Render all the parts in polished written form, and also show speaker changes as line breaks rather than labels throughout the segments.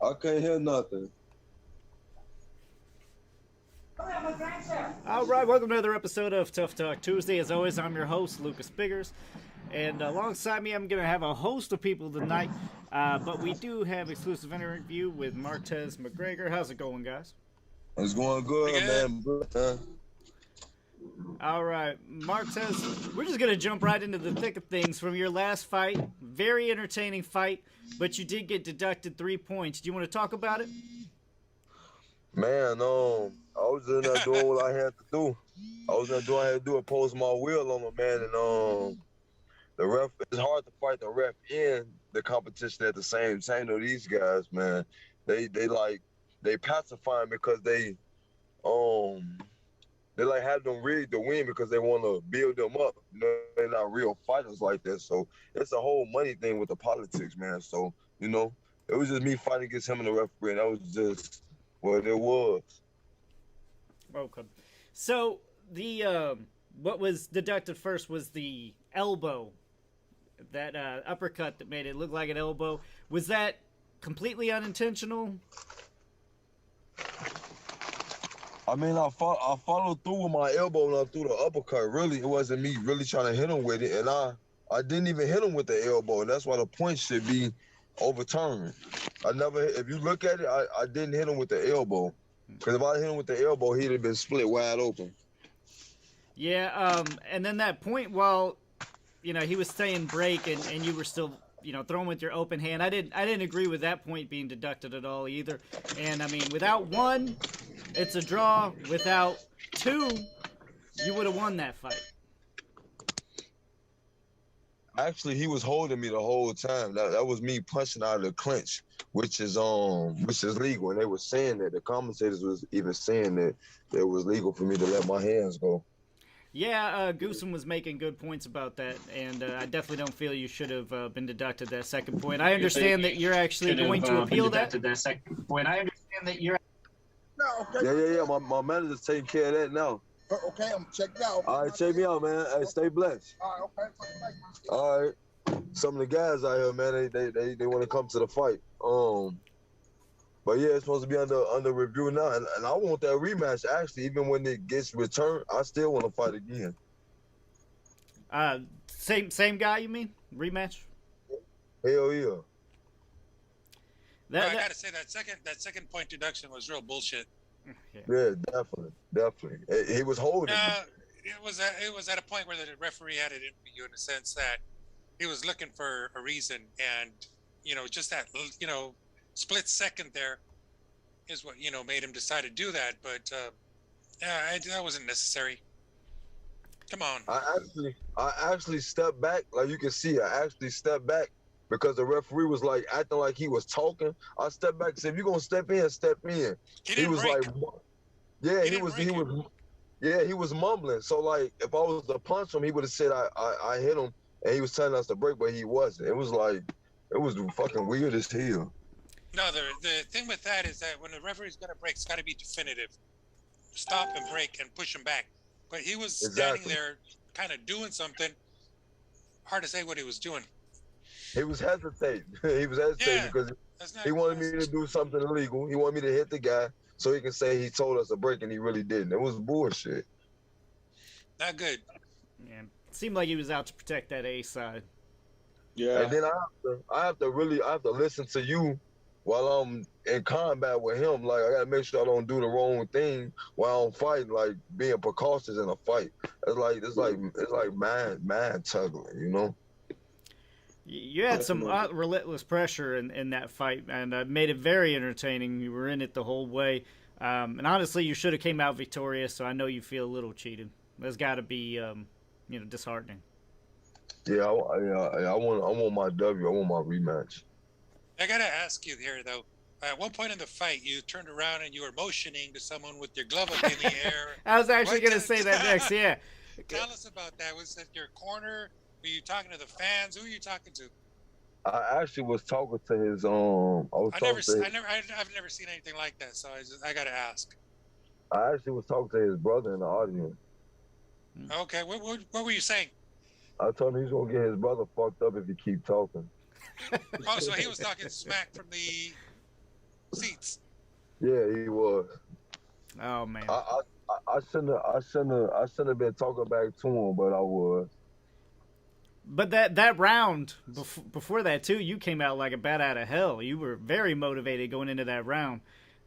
I can't hear nothing.
All right, welcome to another episode of Tough Talk Tuesday. As always, I'm your host, Lucas Biggers. And alongside me, I'm going to have a host of people tonight. But we do have exclusive interview with Martez McGregor. How's it going, guys?
It's going
Pretty
good,
good.
man.
All right, Martez, we're just going to jump right into the thick of things from your last fight. Very entertaining fight, but you did get deducted 3 points. Do you want to talk about it?
Man, I was in there doing what I had to do. I was in there doing what I had to do, oppose my will on him, man. And the ref, it's hard to fight the ref and the competition at the same time. Though these guys, man, they pacify him because they like have them rigged to win because they want to build them up. You know, they're not real fighters like that. So it's a whole money thing with the politics, man. So, you know, it was just me fighting against him and the referee, and that was just what it was.
Okay. So the what was deducted first was the elbow, that uppercut that made it look like an elbow. Was that completely unintentional?
I mean, I followed through with my elbow and I threw the uppercut. Really, it wasn't me really trying to hit him with it, and I didn't even hit him with the elbow, and that's why the point should be overturned. If you look at it, I didn't hit him with the elbow, because if I hit him with the elbow, he'd have been split wide open.
Yeah, and then that point while, he was saying break and you were still, throwing with your open hand. I didn't agree with that point being deducted at all either. And I mean, without one, it's a draw. Without two, you would have won that fight.
Actually, he was holding me the whole time. That was me punching out of the clinch, which is legal. And they were saying that the commentators was even saying that it was legal for me to let my hands go.
Yeah, Goosen was making good points about that, and I definitely don't feel you should have been deducted that second point. I understand that you're actually going to appeal that.
Second point. I understand that you're.
No, okay.
Yeah. My manager's taking care of that now.
Okay, I'm checked out.
All right, check me out, man. Hey, stay blessed.
All right, okay.
All right. Some of the guys out here, man, they want to come to the fight. But yeah, it's supposed to be under review now, and I want that rematch. Actually, even when it gets returned, I still want to fight again.
Same guy, you mean? Rematch?
Hell yeah.
I gotta say that second point deduction was real bullshit.
Yeah, definitely. He was holding.
It was at a point where the referee had it in you in the sense that he was looking for a reason, and just that split second there is what made him decide to do that. But that wasn't necessary. Come on.
I actually stepped back, like you can see. I actually stepped back because the referee was like acting like he was talking. I stepped back and said, "If you're gonna step in, step in."
He was break.
Like, yeah, he was mumbling. So like, if I was to punch him, he would have said I hit him, and he was telling us to break, but he wasn't. It was fucking weird as hell.
No, the thing with that is that when the referee's gonna break, it's got to be definitive. Stop and break and push him back. But he was standing there, kind of doing something. Hard to say what he was doing.
He was hesitating. Because he wanted me to do something illegal. He wanted me to hit the guy so he can say he told us to break, and he really didn't. It was bullshit.
Not good.
Yeah, it seemed like he was out to protect that A side.
Yeah. And then I have to listen to you while I'm in combat with him. Like, I gotta make sure I don't do the wrong thing while I'm fighting, like being precautious in a fight. It's like mind tuggling, you know?
You had some relentless pressure in that fight, and made it very entertaining. You were in it the whole way. And honestly, you should have came out victorious, so I know you feel a little cheated. That's got to be, disheartening.
Yeah, I want my W. I want my rematch.
I gotta ask you here, though. At one point in the fight, you turned around and you were motioning to someone with your glove up in the air.
I was actually going to say that next, yeah.
Tell us about that. Was it your corner? Were you talking to the fans? Who were you talking to?
I actually was talking to his
I've never seen anything like that, so I gotta ask.
I actually was talking to his brother in the audience.
Okay, what were you saying?
I told him he's gonna get his brother fucked up if he keep talking.
Oh, so he was talking smack from the seats.
Yeah, he was.
Oh man.
I shouldn't have been talking back to him, but I was.
But that round before that too, you came out like a bat out of hell. You were very motivated going into that round.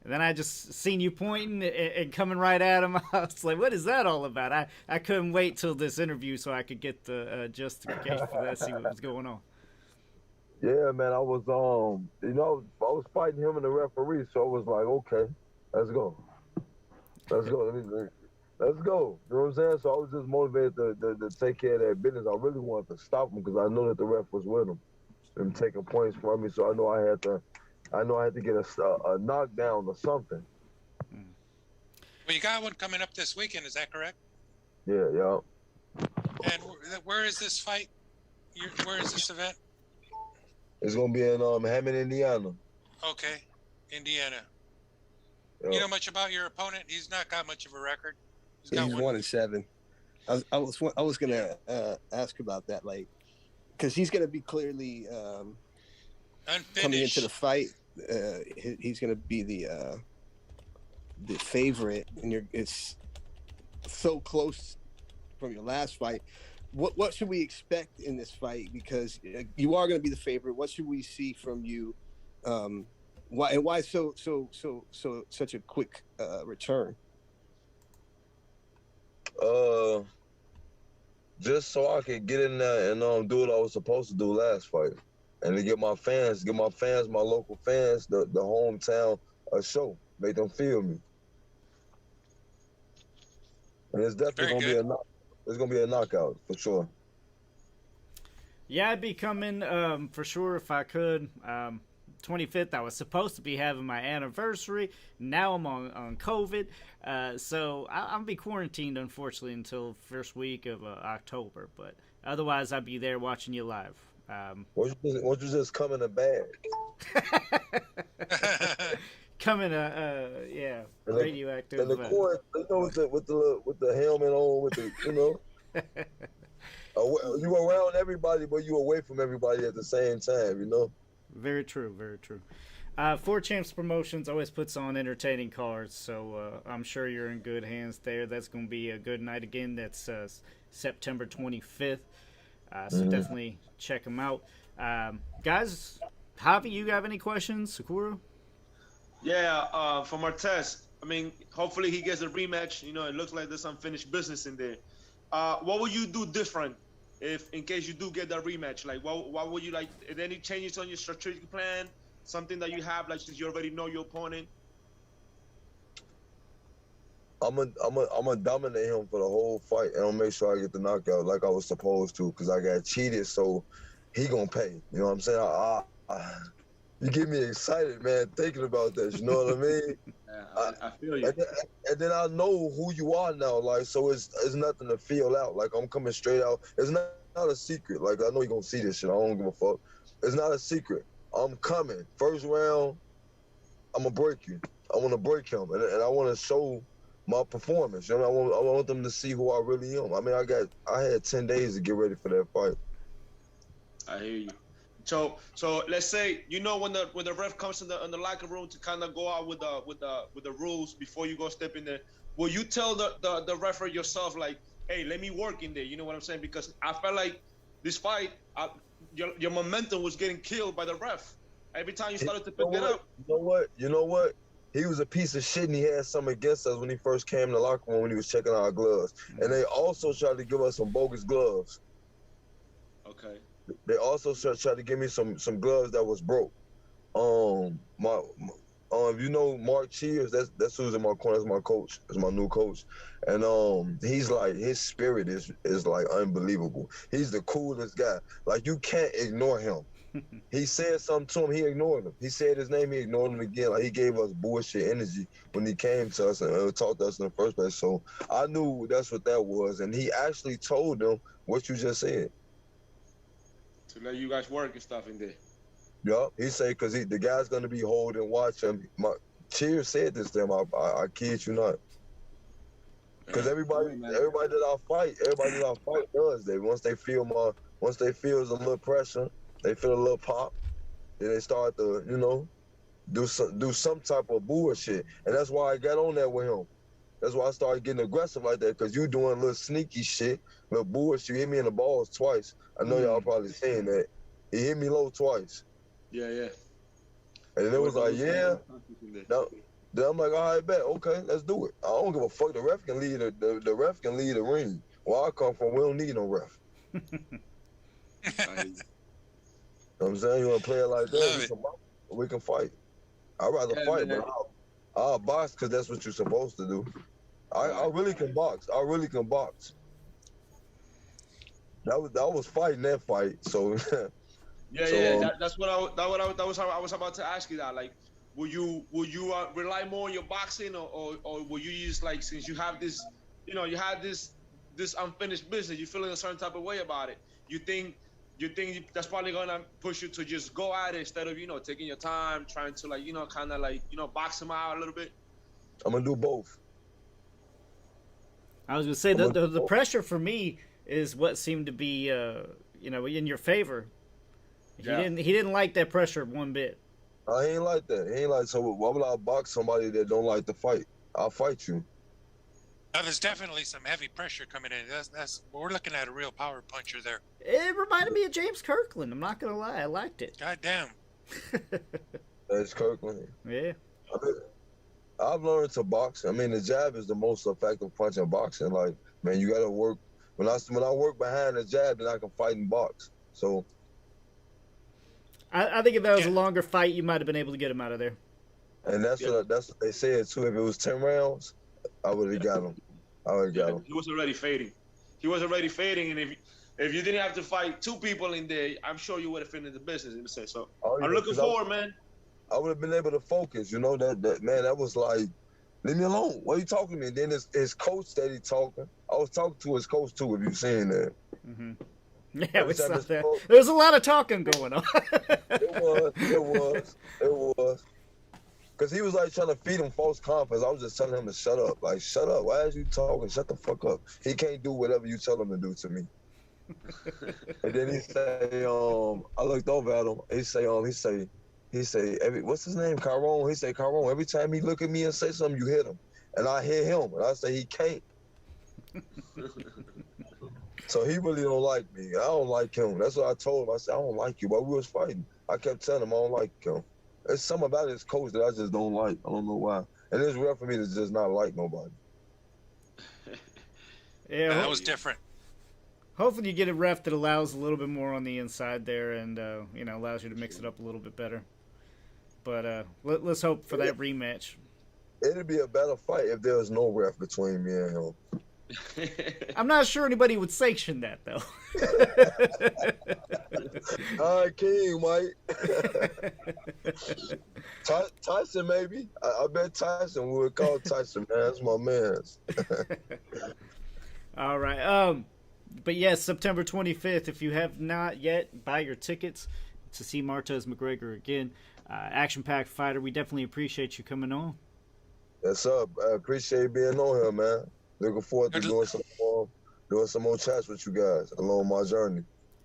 And then I just seen you pointing and coming right at him. I was like, "What is that all about?" I couldn't wait till this interview so I could get the justification for that, see what was going on.
Yeah, man, I was I was fighting him and the referee, so I was like, okay, let's go, let's go, let's go. You know what I'm saying? So I was just motivated to take care of that business. I really wanted to stop him because I know that the ref was with him and taking points from me. So I know I had to get a knockdown or something.
Well, you got one coming up this weekend. Is that correct?
Yeah, yeah.
And where is this fight? Where is this event?
It's gonna be in Hammond, Indiana.
Okay, Indiana.
Yeah.
You know much about your opponent? He's not got much of a record.
He's 1-7. I was gonna ask about that, like, because he's gonna be clearly coming into the fight. He's gonna be the favorite, and it's so close from your last fight. What should we expect in this fight? Because you are going to be the favorite. What should we see from you? Why such a quick return?
Just so I could get in there and do what I was supposed to do last fight, and to get my local fans, the hometown a show, make them feel me. And it's definitely gonna be a knockout for sure.
Yeah, I'd be coming for sure if I could. 25th, I was supposed to be having my anniversary. Now I'm on COVID, so I'll be quarantined unfortunately until first week of October. But otherwise, I'll be there watching you live.
Won't you just come in a bag?
Coming, radioactive.
And the court, with the helmet on, you around everybody, but you away from everybody at the same time,
Very true, very true. Four Champs Promotions always puts on entertaining cards, so I'm sure you're in good hands there. That's going to be a good night again. That's September 25th, so definitely check them out. Guys, Javi, you have any questions? Sakura?
Yeah, for Martez, I mean, hopefully he gets a rematch. It looks like there's unfinished business in there. What would you do different if, in case you do get that rematch? Like, what would you like? Any changes on your strategic plan? Something that you have, like, since you already know your opponent?
I'm a dominate him for the whole fight, and I'll make sure I get the knockout like I was supposed to, because I got cheated, so he gonna pay. You know what I'm saying? You get me excited, man, thinking about this. You know what I mean?
Yeah, I feel you.
And then I know who you are now, like, so it's nothing to feel out. Like, I'm coming straight out. It's not a secret. Like, I know you're gonna see this shit. I don't give a fuck. It's not a secret. I'm coming. First round, I'm gonna break you. I want to break him, and I want to show my performance. You know, I want them to see who I really am. I mean, I had 10 days to get ready for that fight.
I hear you. So let's say when the ref comes in the locker room to kind of go out with the rules before you go step in there, will you tell the referee yourself, like, hey, let me work in there? You know what I'm saying? Because I felt like this fight, your momentum was getting killed by the ref. Every time you started to pick it up.
You know what? He was a piece of shit, and he had something against us when he first came in the locker room when he was checking our gloves. And they also tried to give us some bogus gloves.
Okay.
They also tried to give me some gloves that was broke. Mark Cheers, that's who's in my corner. That's my coach. That's my new coach. And he's like, his spirit is like unbelievable. He's the coolest guy. Like, you can't ignore him. He said something to him, he ignored him. He said his name, he ignored him again. Like, he gave us bullshit energy when he came to us and talked to us in the first place. So I knew that's what that was. And he actually told them what you just said.
To let you guys work and stuff in there.
Yup, he said, because the guy's going to be holding, watch him. Cheers said this to him, I kid you not. Because everybody that I fight does that. Once they feel there's a little pressure, they feel a little pop, then they start to, do some type of bullshit, and that's why I got on that with him. That's why I started getting aggressive like that, because you doing little sneaky shit, little bullshit. You hit me in the balls twice. I know y'all probably saying that. He hit me low twice.
Yeah.
And it was like, yeah. No. Then I'm like, all right, bet, okay, let's do it. I don't give a fuck. The ref can lead the ref can lead the ring. Where I come from, we don't need no ref. You know what I'm saying? You want to play it like that? We can fight. I'd rather fight, man. But I'll box because that's what you're supposed to do. I really can box. I really can box. I was fighting that fight, so.
That's what I was about to ask you that. Like, will you rely more on your boxing, or will you use, like, since you have this, you had this unfinished business, you feeling a certain type of way about it? You think that's probably gonna push you to just go at it instead of taking your time, trying to kind of box him out a little bit?
I'm gonna do both.
I was gonna say the pressure for me is what seemed to be in your favor. He didn't like that pressure one bit.
I ain't like that. He ain't like, so why would I box somebody that don't like to fight? I'll fight you.
Now, there's definitely some heavy pressure coming in. We're looking at a real power puncher there.
It reminded me of James Kirkland. I'm not gonna lie, I liked it.
God damn.
That's Kirkland.
Yeah.
I've learned to box. I mean, the jab is the most effective punch in boxing. Like, man, you gotta work. When I work behind the jab, then I can fight and box. So.
I think if that was a longer fight, you might have been able to get him out of there.
And that's what they said too. If it was 10 rounds, I would have got him.
He was already fading. And if you didn't have to fight two people in there, I'm sure you would have finished the business in a sense. So I'm looking forward, man.
I would have been able to focus. That was like, leave me alone. Why are you talking to me? And then his coach that he talking. I was talking to his coach too. If you've seen that.
Mm-hmm. Yeah, we saw that. There's a lot of talking going on.
It was. Because he was like trying to feed him false confidence. I was just telling him to shut up. Like, shut up. Why is you talking? Shut the fuck up. He can't do whatever you tell him to do to me. And then he say, I looked over at him. He say, what's his name? Chiron. He say, Chiron, every time he look at me and say something, you hit him. And I hit him. And I say, he can't. So he really don't like me. I don't like him. That's what I told him. I said, I don't like you. While we was fighting, I kept telling him I don't like him. There's something about his coach that I just don't like. I don't know why. And it's rare for me to just not like nobody.
Yeah,
that was different.
Hopefully you get a ref that allows a little bit more on the inside there and, allows you to mix it up a little bit better. But let's hope for that rematch.
It'd be a better fight if there was no ref between me and him.
I'm not sure anybody would sanction that, though.
All right, King, Mike. Tyson, maybe. I bet Tyson would call Tyson, man. That's my man.
All right. But yes, September 25th, if you have not yet, buy your tickets to see Martez McGregor again. Action-packed fighter. We definitely appreciate you coming on.
Yes, sir. I appreciate being on here, man. Looking forward to doing some more chats with you guys along my journey.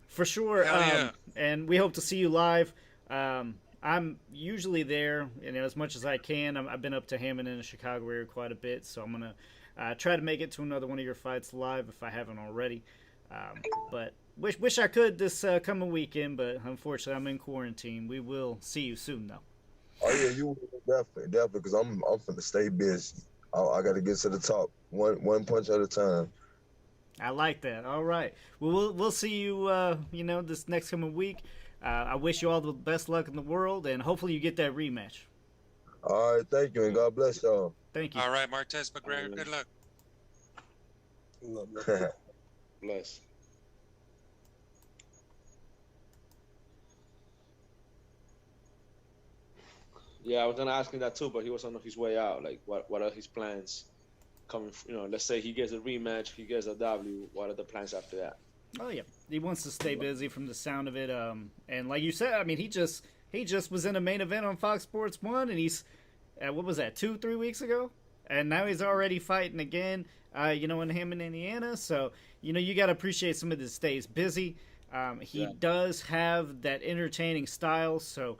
For sure.
Yeah.
And we hope to see you live. I'm usually there, as much as I can. I've been up to Hammond in the Chicago area quite a bit, so I'm going to try to make it to another one of your fights live if I haven't already. But wish I could this coming weekend, but unfortunately I'm in quarantine. We will see you soon, though.
Oh, yeah, you definitely, because I'm finna stay busy. I got to get to the top, one punch at a time.
I like that. All right. Well, we'll see you, this next coming week. I wish you all the best luck in the world, and hopefully you get that rematch.
All right. Thank you, and God bless y'all.
Thank you.
All right, Martez McGregor, good luck.
Bless. Yeah, I was gonna ask him that too, but he was on his way out. Like, what are his plans coming? Let's say he gets a rematch, he gets a W. What are the plans after that?
Oh yeah, he wants to stay busy from the sound of it. And like you said, I mean, he just was in a main event on Fox Sports 1, and he's what was that, 2-3 weeks ago? And now he's already fighting again. In Hammond, Indiana. So you got to appreciate somebody that stays busy. He does have that entertaining style, so.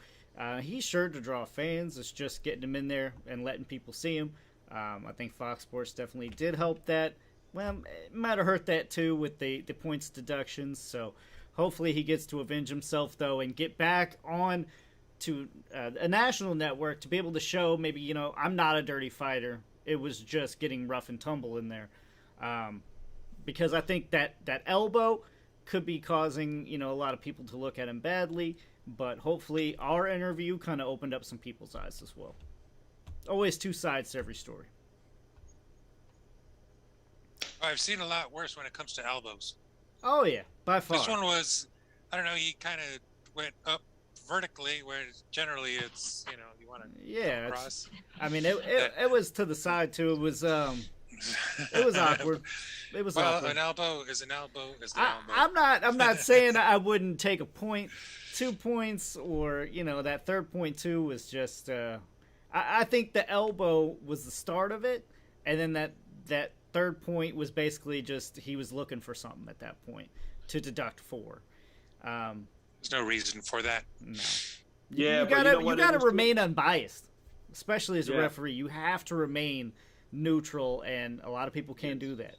He's sure to draw fans. It's just getting him in there and letting people see him. I think Fox Sports definitely did help that. Well, it might have hurt that too with the points deductions. So hopefully he gets to avenge himself, though, and get back on to a national network to be able to show maybe, I'm not a dirty fighter. It was just getting rough and tumble in there. Because I think that elbow could be causing, a lot of people to look at him badly. But hopefully our interview kind of opened up some people's eyes as well. Always two sides to every story.
I've seen a lot worse when it comes to elbows.
Oh, yeah, by far.
This one was, I don't know, he kind of went up vertically, where generally it's, you want to cross.
I mean, it was to the side, too. It was awkward. It was awkward.
An elbow is an elbow is an elbow.
I'm not saying I wouldn't take a point, 2 points, or, that third point, too, was just, I think the elbow was the start of it, and then that third point was basically just he was looking for something at that point to deduct 4.
There's no reason for that.
No.
Yeah,
you gotta remain unbiased, especially as a referee. You have to remain neutral, and a lot of people can't do that.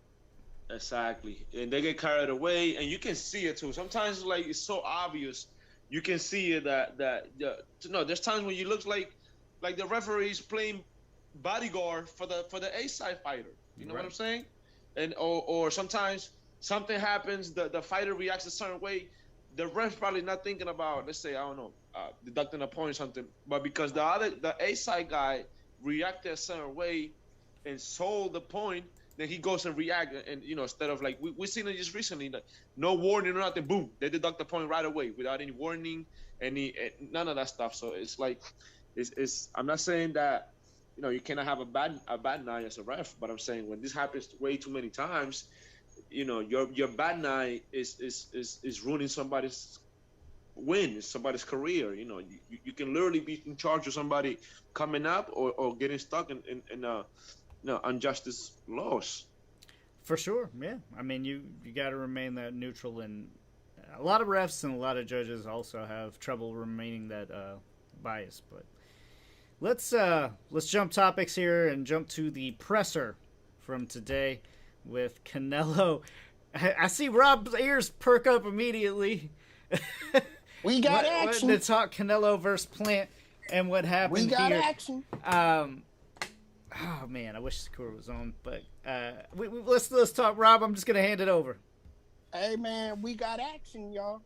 Exactly, and they get carried away, and you can see it too. Sometimes it's so obvious, you can see it there's times when you look like the referee's playing bodyguard for the A-side fighter. You know what I'm saying? And or sometimes something happens, the fighter reacts a certain way. The ref probably not thinking about, let's say, I don't know, deducting a point or something, but because the A-side guy reacted a certain way and sold the point, then he goes and react, and instead of like we seen it just recently, like, no warning or nothing, boom, they deduct the point right away without any warning, none of that stuff. So it's like, it's I'm not saying that you cannot have a bad night as a ref, but I'm saying when this happens way too many times, your bad night is ruining somebody's win, somebody's career. You can literally be in charge of somebody coming up or getting stuck in injustice laws.
For sure, yeah. I mean, you got to remain that neutral, and a lot of refs and a lot of judges also have trouble remaining that bias. But let's jump topics here and jump to the presser from today with Canelo. I see Rob's ears perk up immediately.
We got action.
To talk Canelo versus Plant and what happened here.
We got action.
Oh man, I wish Sakura was on, but let's talk. Rob, I'm just gonna hand it over.
Hey man, we got action, y'all.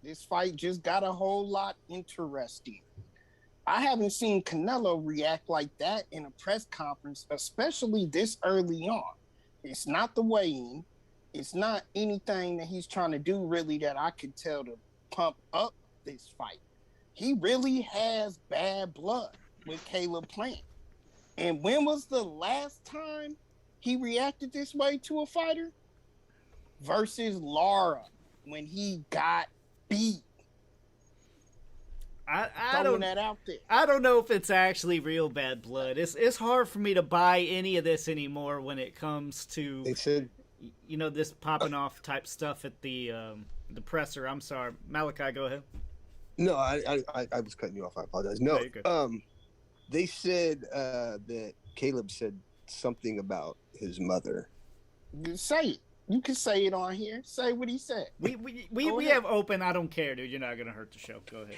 This fight just got a whole lot interesting. I haven't seen Canelo react like that in a press conference, especially this early on. It's not the weigh-in. It's not anything that he's trying to do really that I could tell to pump up this fight. He really has bad blood with Canelo-Plant. And when was the last time he reacted this way to a fighter? Versus Lara, when he got beat.
I don't know if it's actually real bad blood. It's hard for me to buy any of this anymore when it comes to this popping off type stuff at the presser. I'm sorry, Malachi, go ahead.
No, I was cutting you off. I apologize. No, they said that Caleb said something about his mother.
Say it. You can say it on here. Say what he said.
We have open. I don't care, dude. You're not gonna hurt the show. Go ahead.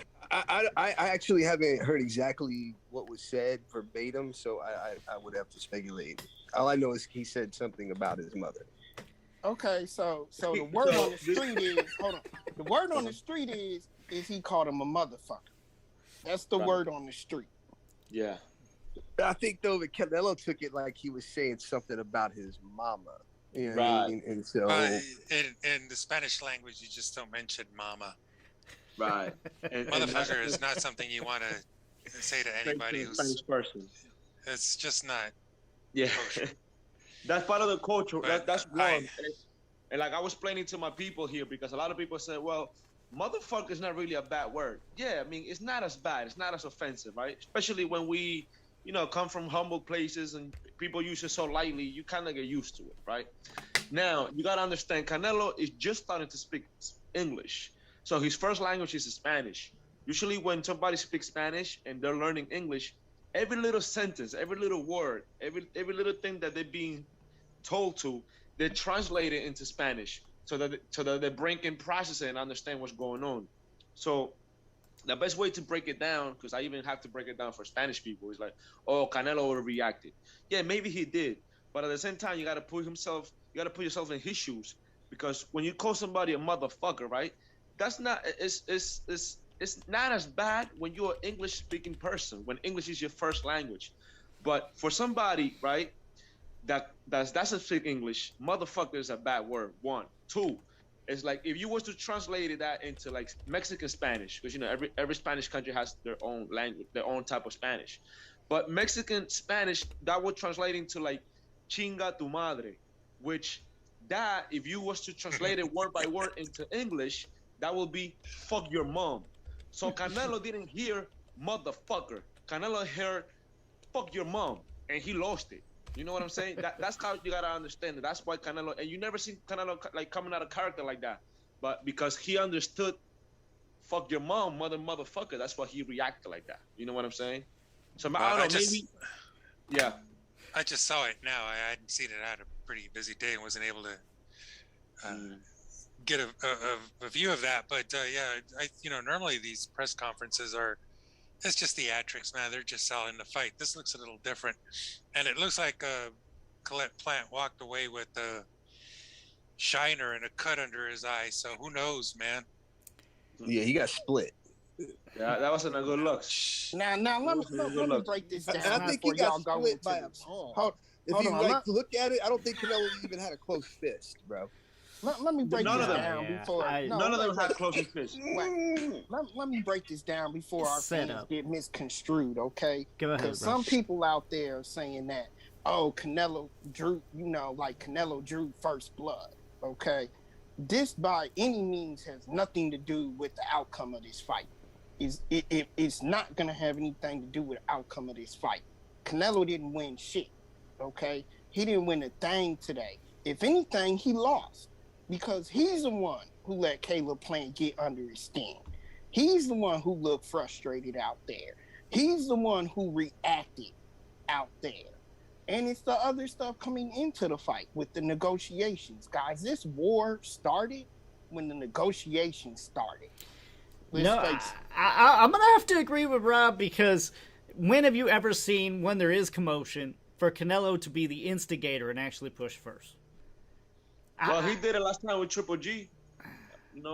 I actually haven't heard exactly what was said verbatim, so I would have to speculate. All I know is he said something about his mother.
Okay, so the word on the street is The word on the street is he called him a motherfucker. That's the word on the street.
Yeah.
I think though that Canelo took it like he was saying something about his mama. You know
right.
What I mean? And so
in the Spanish language, you just don't mention mama.
Right.
Motherfucker is not something you want to say to anybody who's
Spanish person.
It's just not.
Yeah. That's part of the culture. That's wrong. And like I was explaining to my people here, because a lot of people say, well, motherfucker is not really a bad word. Yeah, I mean, it's not as bad. It's not as offensive, right? Especially when we, come from humble places and people use it so lightly, you kind of get used to it, right? Now, you got to understand, Canelo is just starting to speak English. So his first language is Spanish. Usually when somebody speaks Spanish and they're learning English, every little sentence, every little word, every little thing that they're being told to, they translate it into Spanish so that the brain can process it and understand what's going on. So the best way to break it down, because I even have to break it down for Spanish people, is like, oh, Canelo overreacted. Yeah, maybe he did, but at the same time, you got to put yourself in his shoes, because when you call somebody a motherfucker, right? That's not it's not as bad when you're an English speaking person, when English is your first language, but for somebody, right, that doesn't speak English, motherfucker is a bad word. One, two. It's like if you was to translate that into like Mexican Spanish, because every Spanish country has their own language, their own type of Spanish. But Mexican Spanish, that would translate into like chinga tu madre, which that if you was to translate it word by word into English, that would be fuck your mom. So Canelo didn't hear motherfucker. Canelo heard fuck your mom, and he lost it. You know what I'm saying? That's how you gotta understand it. That's why Canelo, and you never seen Canelo like coming out of character like that, but because he understood, fuck your mom, motherfucker. That's why he reacted like that. You know what I'm saying? So I don't know, maybe. Yeah.
I just saw it now. I hadn't seen it. I had a pretty busy day and wasn't able to get a view of that. But yeah, normally these press conferences it's just theatrics, man. They're just selling the fight. This looks a little different. And it looks like Canelo-Plant walked away with a shiner and a cut under his eye. So who knows, man?
Yeah, he got split.
Yeah, that wasn't a good look.
Now let me break this down.
I think he got split by a palm. If you look at it, I don't think Canelo even had a close fist, bro.
Let me break this down before.
None of them had close fists.
Let me break this down before our fans get misconstrued, okay?
Go ahead,
because some people out there are saying that, oh, Canelo drew, Canelo drew first blood, okay? This by any means has nothing to do with the outcome of this fight. It's not going to have anything to do with the outcome of this fight. Canelo didn't win shit, okay? He didn't win a thing today. If anything, he lost. Because he's the one who let Canelo-Plant get under his skin. He's the one who looked frustrated out there. He's the one who reacted out there. And it's the other stuff coming into the fight with the negotiations. Guys, this war started when the negotiations started. I'm going
to have to agree with Rob, because when have you ever seen, when there is commotion, for Canelo to be the instigator and actually push first?
Well, he did it last time with Triple G. And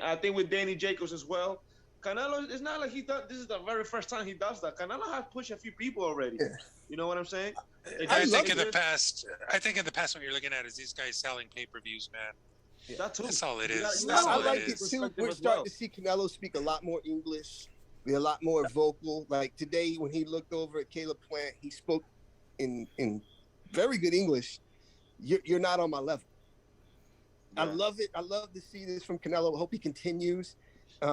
I think with Danny Jacobs as well. Canelo, it's not like this is the very first time he does that. Canelo has pushed a few people already. Yeah. You know what I'm saying?
I think in the past, what you're looking at is these guys selling pay-per-views, man.
Yeah. That's
all it is.
I like it too. We're starting to see Canelo speak a lot more English, be a lot more vocal. Like today, when he looked over at Canelo-Plant, he spoke in very good English. You're not on my level. Yeah. I love it. I love to see this from Canelo. I hope he continues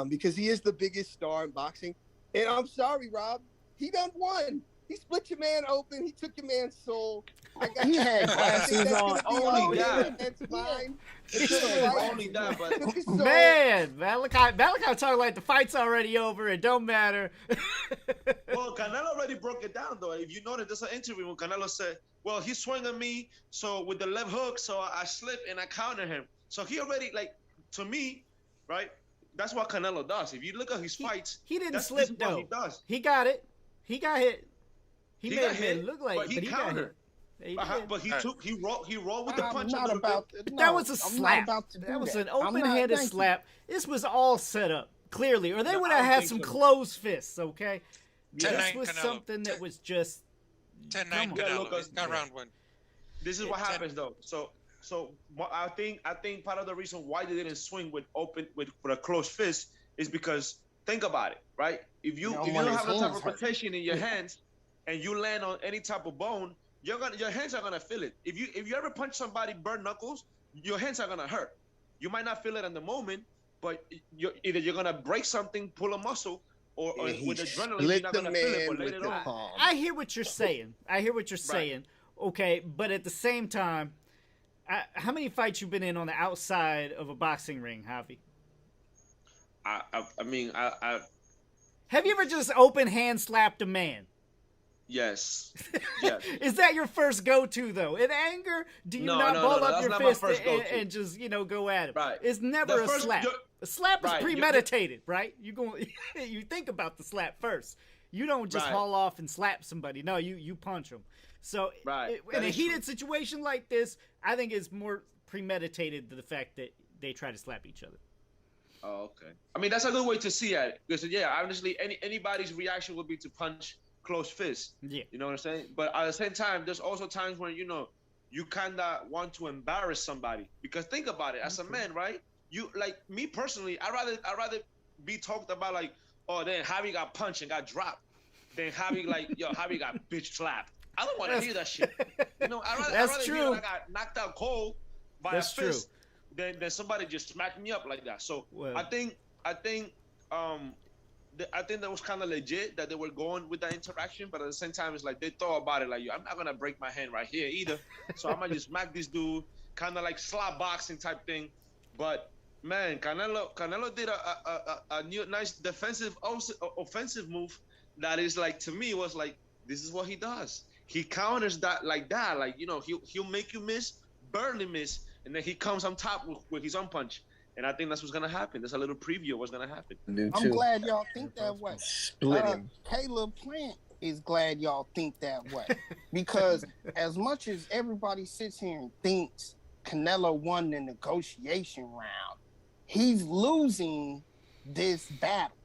because he is the biggest star in boxing. And I'm sorry, Rob, he done won. He split your man open. He took your man's soul.
He had glasses on.
Only that.
That's fine.
Only that, but
man, Malachi talking like the fight's already over. It don't matter.
Well, Canelo already broke it down, though. If you notice, there's an interview when Canelo said, well, he swung at me, so with the left hook, so I slipped and I countered him. So he already, to me, right, that's what Canelo does. If you look at his fights,
he didn't slip, though.
He does.
He got it. He got hit. He made
it
look like,
but he
countered.
But he rolled with the punch.
That was a slap. That was an open-handed slap. This was all set up, clearly, or they would have had some closed fists, okay? This was something that was just
10-9 Canelo. Got round one.
This is what happens, though. So I think part of the reason why they didn't swing with a closed fist is because, think about it, right? If you don't have no type of protection in your hands and you land on any type of bone, your hands are gonna feel it. If you ever punch somebody burn knuckles, your hands are gonna hurt. You might not feel it in the moment, but either you're gonna break something, pull a muscle, or with adrenaline you're not gonna feel it. But later on,
I hear what you're saying. Saying. Okay, but at the same time, how many fights you've been in on the outside of a boxing ring, Javi?
I mean,
Have you ever just open hand slapped a man?
Yes. Yes.
Is that your first go-to, though? In anger, do you not ball up your fist and just, go at him?
Right.
It's never a slap. A slap is premeditated, right? You think about the slap first. You don't just haul off and slap somebody. No, you punch them. So in a heated situation like this, I think it's more premeditated, the fact that they try to slap each other.
Oh, okay. I mean, that's a good way to see it. Because, honestly, anybody's reaction would be to punch close fist.
Yeah.
You know what I'm saying? But at the same time, there's also times when, you kind of want to embarrass somebody. Because think about it. As a man, right? You, like, me personally, I'd rather be talked about like, oh, then Javi got punched and got dropped. Then Javi, like, yo, Javi got bitch slapped. I don't want to hear that shit. I'd rather hear I got knocked out cold by a fist than somebody just smacked me up like that. So I think that was kind of legit that they were going with that interaction, but at the same time, it's like they thought about it like, yo, I'm not gonna break my hand right here either, so I might just smack this dude, kind of like slap boxing type thing. But man, Canelo did a new nice defensive offensive move that is like, to me, was like, this is what he does. He counters that like that, like, he'll make you miss, barely miss, and then he comes on top with his own punch. And I think that's what's gonna happen. There's a little preview of what's gonna happen.
I'm glad y'all think that way. Canelo-Plant is glad y'all think that way, because as much as everybody sits here and thinks Canelo won the negotiation round, he's losing this battle.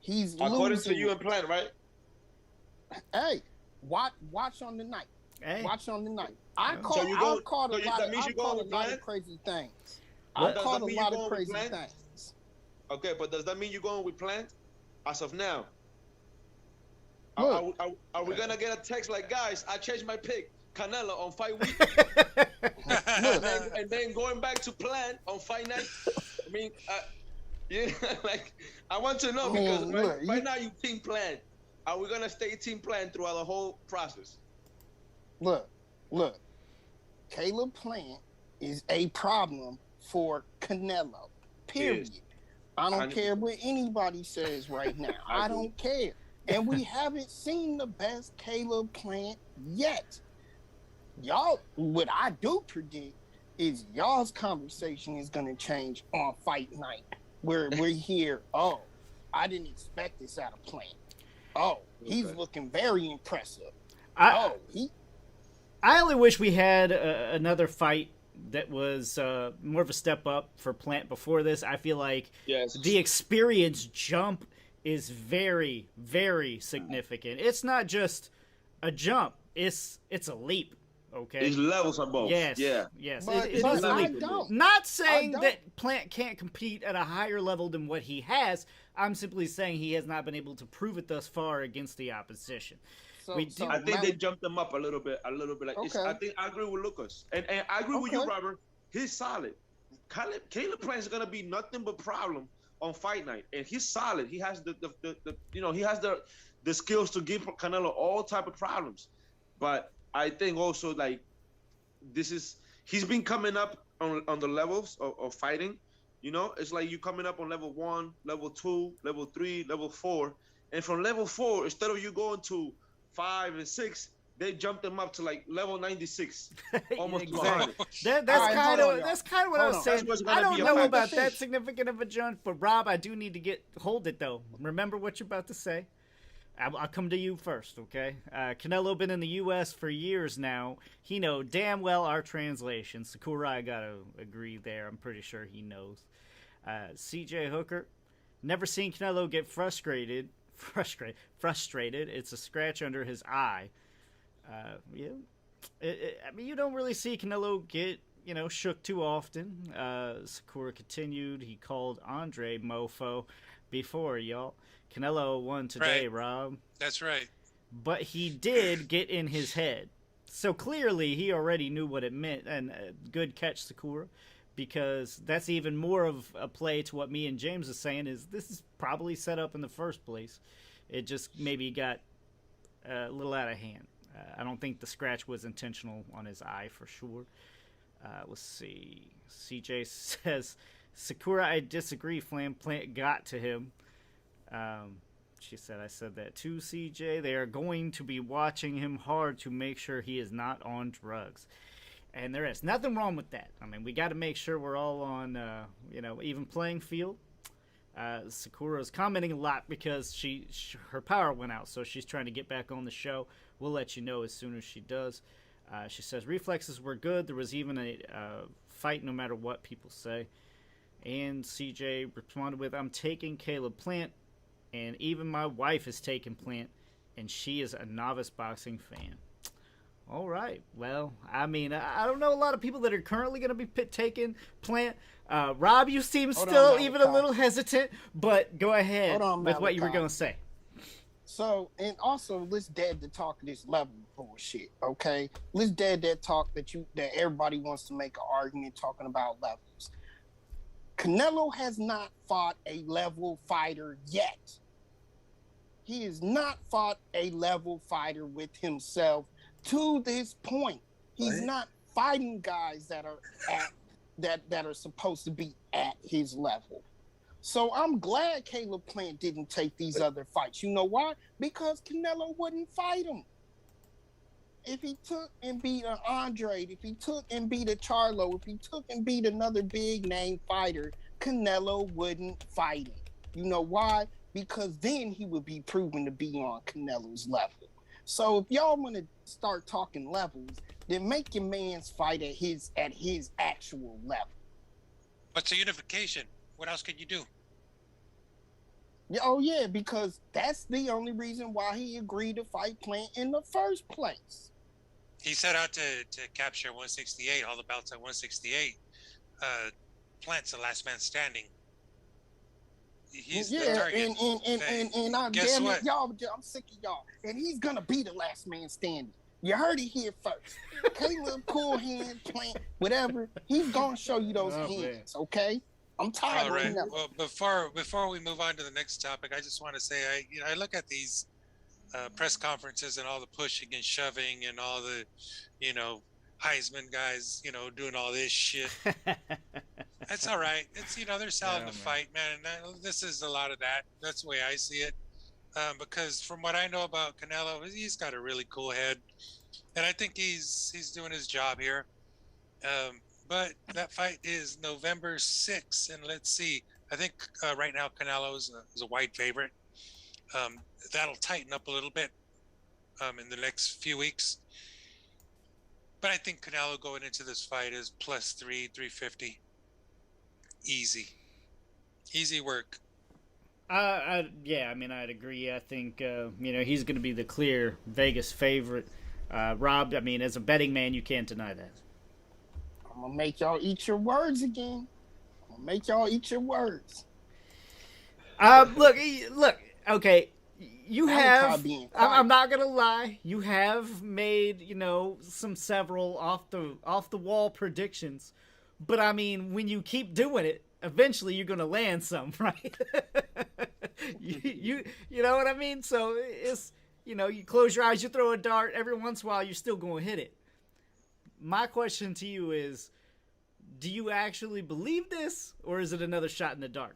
He's
according
losing.
to you and Plant, right?
Hey, watch on the night.
Hey.
I caught a lot of crazy things. I caught a lot of crazy things.
Okay, but does that mean you're going with Plant as of now?
Look,
are we gonna get a text like, guys, I changed my pick, Canelo on fight week, and then going back to Plant on fight night? I mean, like, I want to know, because right now you team Plant. Are we gonna stay team Plant throughout the whole process?
Look, Caleb-Plant is a problem for Canelo, period. Yes. I don't care what anybody says right now. I don't care. And we haven't seen the best Caleb-Plant yet. Y'all, what I do predict is y'all's conversation is going to change on fight night, where we're here, oh, I didn't expect this out of Plant. Oh, he's looking very impressive. I
only wish we had another fight that was more of a step up for Plant before this. I feel like the experience jump is very, very significant. It's not just a jump; it's a leap. Okay,
there's levels on both.
Yes,
but
it is a leap. Not saying that Plant can't compete at a higher level than what he has. I'm simply saying he has not been able to prove it thus far against the opposition.
I think they jumped him up a little bit. Like, I think I agree with Lucas, and I agree with you, Robert. He's solid. Caleb-Plant is gonna be nothing but problem on fight night, and he's solid. He has the skills to give Canelo all type of problems. But I think also, like, he's been coming up on the levels of fighting. It's like you coming up on level 1, level 2, level 3, level 4, and from level 4, instead of you going to 5 and 6, they jumped them up to like level 96, almost
exactly. 100. That's kind of what I was saying. I don't know about that significant of a jump, but Rob, I do need to hold it though. Remember what you're about to say. I'll come to you first, okay? Canelo been in the U.S. for years now. He know damn well our translation. Sakura, I gotta agree there. I'm pretty sure he knows. C.J. Hooker, never seen Canelo get frustrated. It's a scratch under his eye. I mean, you don't really see Canelo get, shook too often. Sakura continued. He called Andre mofo before, y'all. Canelo won today, right. Rob.
That's right.
But he did get in his head. So clearly he already knew what it meant. And good catch, Sakura, because that's even more of a play to what me and James is saying is this is probably set up in the first place. It just maybe got a little out of hand. I don't think the scratch was intentional on his eye for sure. Let's see. CJ says, Sakura, I disagree. Plant got to him. She said, I said that too, CJ. They are going to be watching him hard to make sure he is not on drugs. And there is nothing wrong with that. I mean, we got to make sure we're all on, even playing field. Sakura's commenting a lot because her power went out, so she's trying to get back on the show. We'll let you know as soon as she does. She says reflexes were good. There was even a fight no matter what people say. And CJ responded with, I'm taking Caleb-Plant, and even my wife is taking Plant, and she is a novice boxing fan. All right. Well, I mean, I don't know a lot of people that are currently going to be taking Plant. Rob, you seem still even a little hesitant, but go ahead with what you were going to say.
So, and also, let's dead the talk of this level bullshit, okay? Let's dead that talk that everybody wants to make an argument talking about levels. Canelo has not fought a level fighter yet. He has not fought a level fighter with himself to this point. He's not fighting guys that are that are supposed to be at his level. So I'm glad Caleb-Plant didn't take these other fights. You know why? Because Canelo wouldn't fight him. If he took and beat an Andre, if he took and beat a Charlo, if he took and beat another big name fighter, Canelo wouldn't fight him. You know why? Because then he would be proven to be on Canelo's level. So if y'all want to start talking levels, then make your man's fight at his actual level.
But to unification, what else could you do?
Yeah, oh yeah, because that's the only reason why he agreed to fight Plant in the first place.
He set out to capture 168, all the belts at 168. Plant's the last man standing. He's the target.
And I
guess
damn
what?
it, y'all, I'm sick of y'all. And he's gonna be the last man standing. You heard it here first. Caleb, cool hand, Plant, whatever. He's gonna show you those hands, okay? I'm tired.
All right. Well, before we move on to the next topic, I just want to say I look at these press conferences and all the pushing and shoving and all the, Heisman guys, doing all this shit. That's all right. It's they're selling the fight, man. And this is a lot of that. That's the way I see it. Because from what I know about Canelo, he's got a really cool head, and I think he's doing his job here. But that fight is November 6th, and let's see. I think right now Canelo is a wide favorite. That'll tighten up a little bit in the next few weeks. But I think Canelo going into this fight is plus 350. Easy work.
I'd agree. I think he's going to be the clear Vegas favorite. Rob, I mean, as a betting man, you can't deny that.
I'm gonna make y'all eat your words again.
Look. Okay, you have. I'm not gonna lie. You have made several off the wall predictions, but I mean, when you keep doing it, eventually you're gonna land some, right? you know what I mean? So it's you close your eyes, you throw a dart. Every once in a while, you're still gonna hit it. My question to you is, do you actually believe this, or is it another shot in the dark?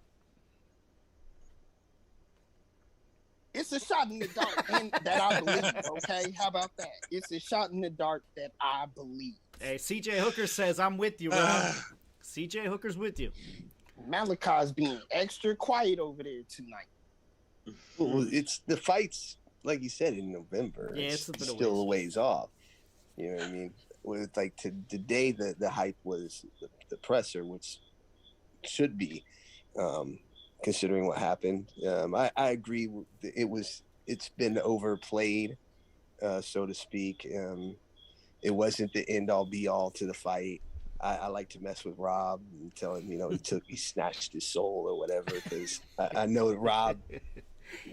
It's a shot in the dark and that I believe, okay? How about that? It's a shot in the dark that I believe.
Hey, CJ Hooker says, I'm with you, Rob. CJ Hooker's with you.
Malachi's being extra quiet over there tonight.
Well, it's the fights, like you said, in November.
Yeah, it's
still a ways off. You know what I mean? With today, the hype was the presser, which should be, considering what happened. I agree. It's been overplayed, so to speak. It wasn't the end all be all to the fight. I like to mess with Rob and tell him, he snatched his soul or whatever, because I know that Rob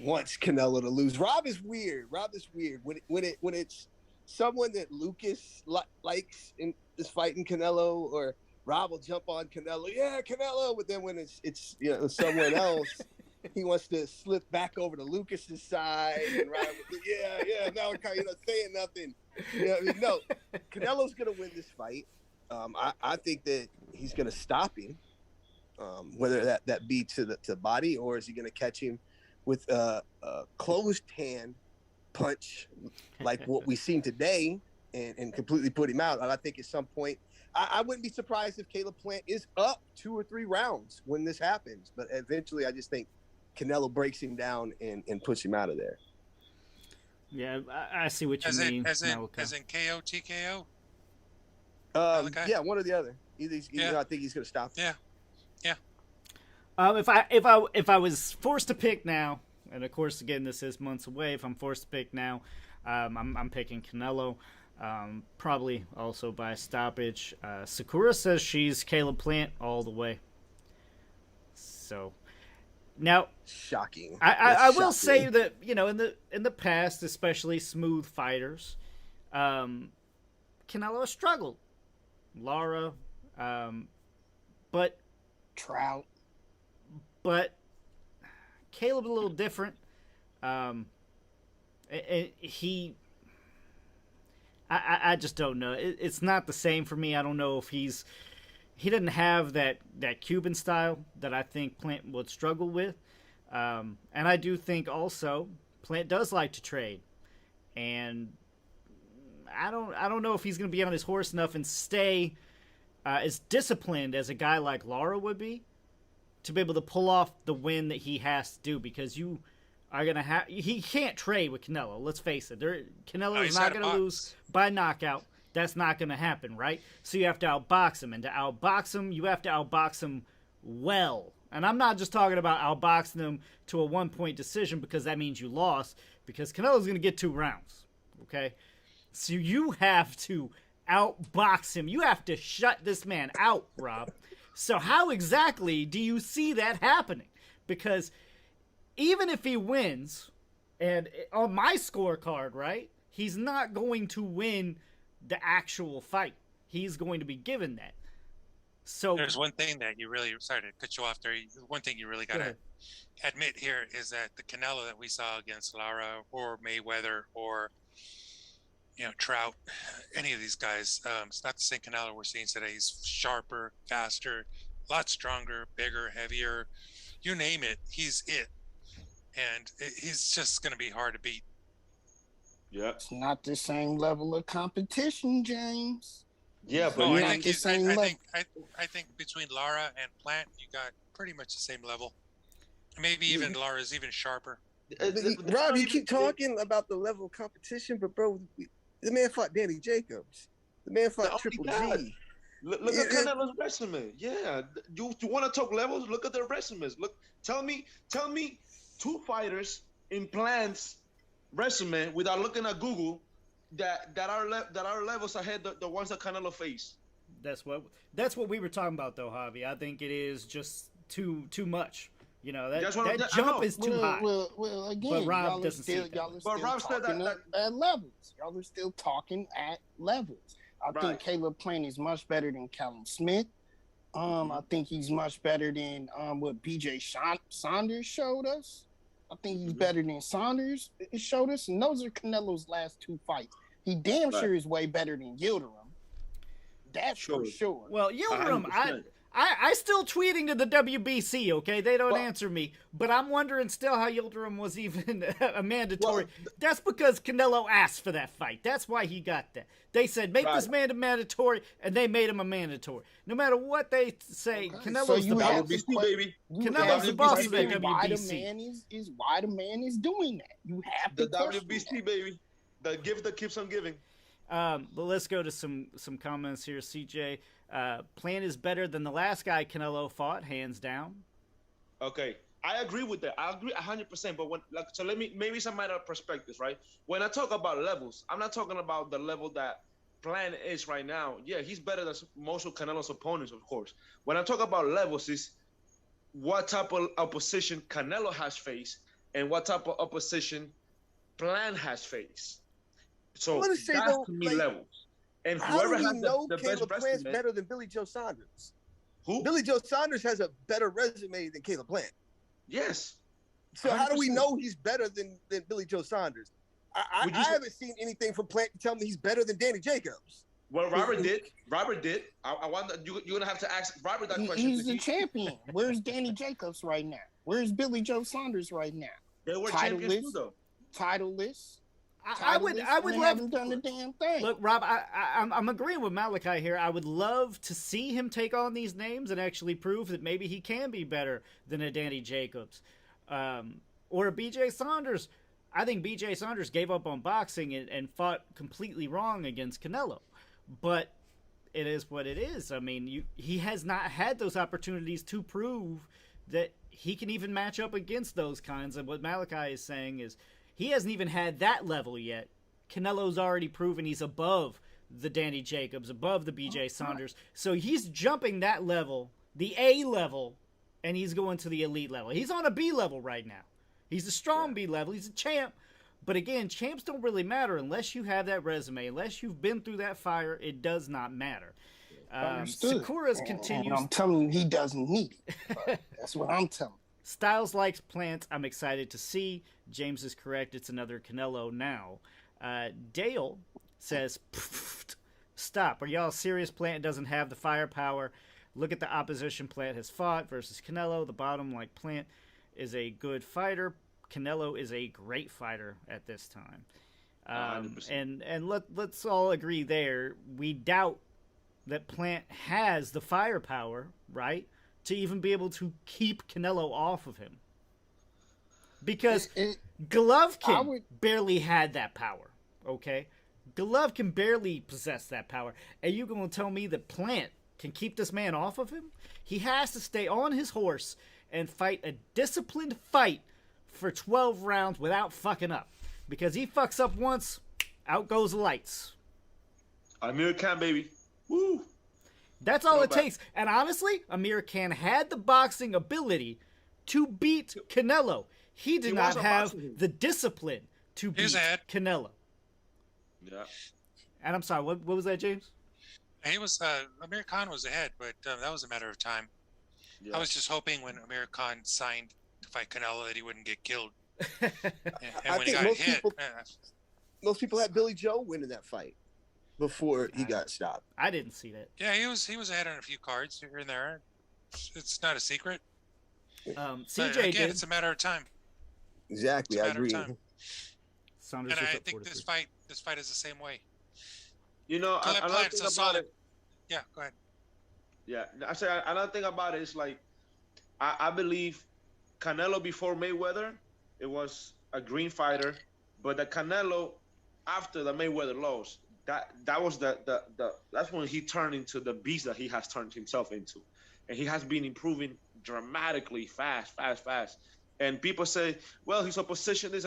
wants Canelo to lose. Rob is weird. When it's someone that Lucas likes and is fighting Canelo, or Rob will jump on Canelo. Yeah, Canelo. But then when it's someone else, he wants to slip back over to Lucas's side. And Rob, now saying nothing. No, Canelo's gonna win this fight. I think that he's gonna stop him, whether that be to the body, or is he gonna catch him with a closed hand punch like what we've seen today and completely put him out. And I think at some point, I wouldn't be surprised if Caleb-Plant is up 2 or 3 rounds when this happens. But eventually, I just think Canelo breaks him down and puts him out of there.
Yeah, I see what you mean.
As in KO, TKO?
Yeah, one or the other. Either I think he's going to stop.
Yeah.
If I was forced to pick now, and of course, again, this is months away. If I'm forced to pick now, I'm picking Canelo. Probably also by stoppage. Sakura says she's Caleb-Plant all the way. So now,
shocking.
I will say that in the past, especially smooth fighters, Canelo has struggled. Lara, but
Trout.
But Caleb a little different. I just don't know. It's not the same for me. I don't know if he doesn't have that Cuban style that I think Plant would struggle with. And I do think also Plant does like to trade. And I don't know if he's going to be on his horse enough and stay as disciplined as a guy like Lara would be to be able to pull off the win that he has to do, because you are going to have... He can't trade with Canelo, let's face it. Canelo is not going to lose by knockout. That's not going to happen, right? So you have to outbox him, and to outbox him, you have to outbox him well. And I'm not just talking about outboxing him to a 1-point decision, because that means you lost, because Canelo's going to get 2 rounds, okay? So you have to outbox him. You have to shut this man out, Rob. So how exactly do you see that happening? Because even if he wins, and on my scorecard, right, he's not going to win the actual fight. He's going to be given that. So
there's one thing that you really, sorry to cut you off there. One thing you really got to admit here is that the Canelo that we saw against Lara or Mayweather or Trout, any of these guys, it's not the same Canelo we're seeing today. He's sharper, faster, a lot stronger, bigger, heavier. You name it, he's it. And he's just going to be hard to beat.
Yeah.
It's not the same level of competition, James.
Yeah, but
I think between Lara and Plant, you got pretty much the same level. Maybe even Lara's even sharper.
Rob, you keep talking about the level of competition, but bro, the man fought Danny Jacobs. The man fought Triple G.
Look at Canelo's resume. Yeah, you want to talk levels? Look at their resumes. Look, tell me 2 fighters in Plant's resume without looking at Google that are levels ahead the ones that Canelo face.
That's what we were talking about, though, Javi. I think it is just too much. That jump is too high.
Well, again,
but Rob doesn't see that.
But Rob said that at levels. Y'all are still talking at levels. I think Caleb-Plant is much better than Callum Smith. I think he's much better than what BJ Saunders showed us. I think he's better than Saunders showed us. And those are Canelo's last 2 fights. He damn sure is way better than Yildirim. That's for sure.
Well, Yildirim, I still tweeting to the WBC, okay? They don't answer me. But I'm wondering still how Yildirim was even a mandatory. That's because Canelo asked for that fight. That's why he got that. They said, make this man a mandatory, and they made him a mandatory. No matter what they say, Canelo's the boss.
WBC, baby.
Canelo's the boss of that WBC.
Why the man is doing that. You have to
WBC, baby. The gift that keeps on giving.
But let's go to some comments here. CJ, Plant is better than the last guy Canelo fought, hands down.
Okay, I agree with that. I agree 100%. But so let me maybe some other perspectives, right? When I talk about levels, I'm not talking about the level that Plant is right now. Yeah, he's better than most of Canelo's opponents, of course. When I talk about levels, is what type of opposition Canelo has faced and what type of opposition Plant has faced. So that's to me levels. And whoever has the best
Plant's better than Billy Joe Saunders.
Who?
Billy Joe Saunders has a better resume than Caleb-Plant.
Yes.
So 100%. How do we know he's better than Billy Joe Saunders? I haven't seen anything from Plant to tell me he's better than Danny Jacobs.
Well, Robert did. I want you're gonna have to ask Robert that question.
He's the champion. Where's Danny Jacobs right now? Where's Billy Joe Saunders right now?
They were champions too,
titleless,
though.
titleless.
I would
and
love.
haven't done a damn thing.
Look, Rob, I'm agreeing with Malachi here. I would love to see him take on these names and actually prove that maybe he can be better than a Danny Jacobs or a BJ Saunders. I think BJ Saunders gave up on boxing and fought completely wrong against Canelo. But it is what it is. I mean, he has not had those opportunities to prove that he can even match up against those kinds. And what Malachi is saying is he hasn't even had that level yet. Canelo's already proven he's above the Danny Jacobs, above the BJ Saunders. So he's jumping that level, the A level, and he's going to the elite level. He's on a B level right now. He's a strong B level. He's a champ. But again, champs don't really matter unless you have that resume. Unless you've been through that fire, it does not matter. Sakura's continues.
And I'm telling you, he doesn't need it. That's what I'm telling you.
Styles likes Plant. I'm excited to see. James is correct. It's another Canelo now. Dale says, stop. Are y'all serious? Plant doesn't have the firepower. Look at the opposition Plant has fought versus Canelo. The bottom, like Plant, is a good fighter. Canelo is a great fighter at this time. And let's all agree there. We doubt that Plant has the firepower, right, to even be able to keep Canelo off of him. Because Golovkin barely had that power, okay? Golovkin barely possessed that power. And you're going to tell me that Plant can keep this man off of him? He has to stay on his horse and fight a disciplined fight for 12 rounds without fucking up. Because he fucks up once, out goes the lights.
Amir Khan, baby. Woo!
That's all it takes. And honestly, Amir Khan had the boxing ability to beat Canelo. He did not have the discipline to beat Canelo.
Yeah.
And I'm sorry, what was that, James?
He was Amir Khan was ahead, but that was a matter of time. Yeah. I was just hoping when Amir Khan signed to fight Canelo that he wouldn't get killed. and when he got hit,
most people had Billy Joe winning that fight before he got stopped.
I didn't see that.
Yeah, he was ahead on a few cards here and there. It's not a secret.
CJ
again, it's a matter of time.
Exactly, I agree.
And I think this fight is the same way.
You know, another thing about it.
Yeah, go ahead.
Yeah, I say another thing about it is like, I believe Canelo before Mayweather, it was a green fighter, but the Canelo after the Mayweather loss, that was that's when he turned into the beast that he has turned himself into, and he has been improving dramatically fast. And people say, well, his opposition is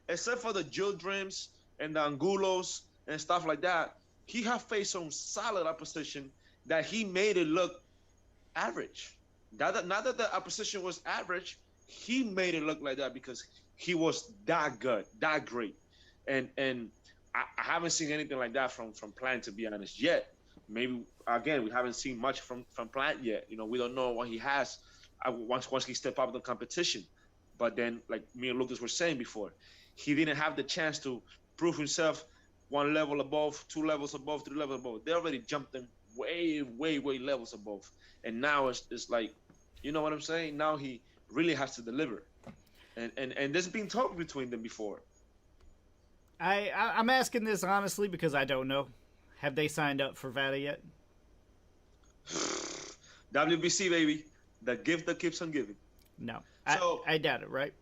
except for the Jill Dreams and the Angulos and stuff like that, he has faced some solid opposition that he made it look average. Not that the opposition was average, he made it look like that because he was that good, that great. And I haven't seen anything like that from Plant, to be honest, yet. Maybe, again, we haven't seen much from Plant yet. You know, we don't know what he has once he step up the competition. But then, like me and Lucas were saying before, he didn't have the chance to prove himself one level above, 2 levels above, 3 levels above. They already jumped him way levels above. And now it's like, you know what I'm saying? Now he really has to deliver. And there's been talk between them before.
I'm asking this honestly because I don't know. Have they signed up for VADA yet?
WBC, baby. The gift that keeps on giving.
No. So, I doubt it, right?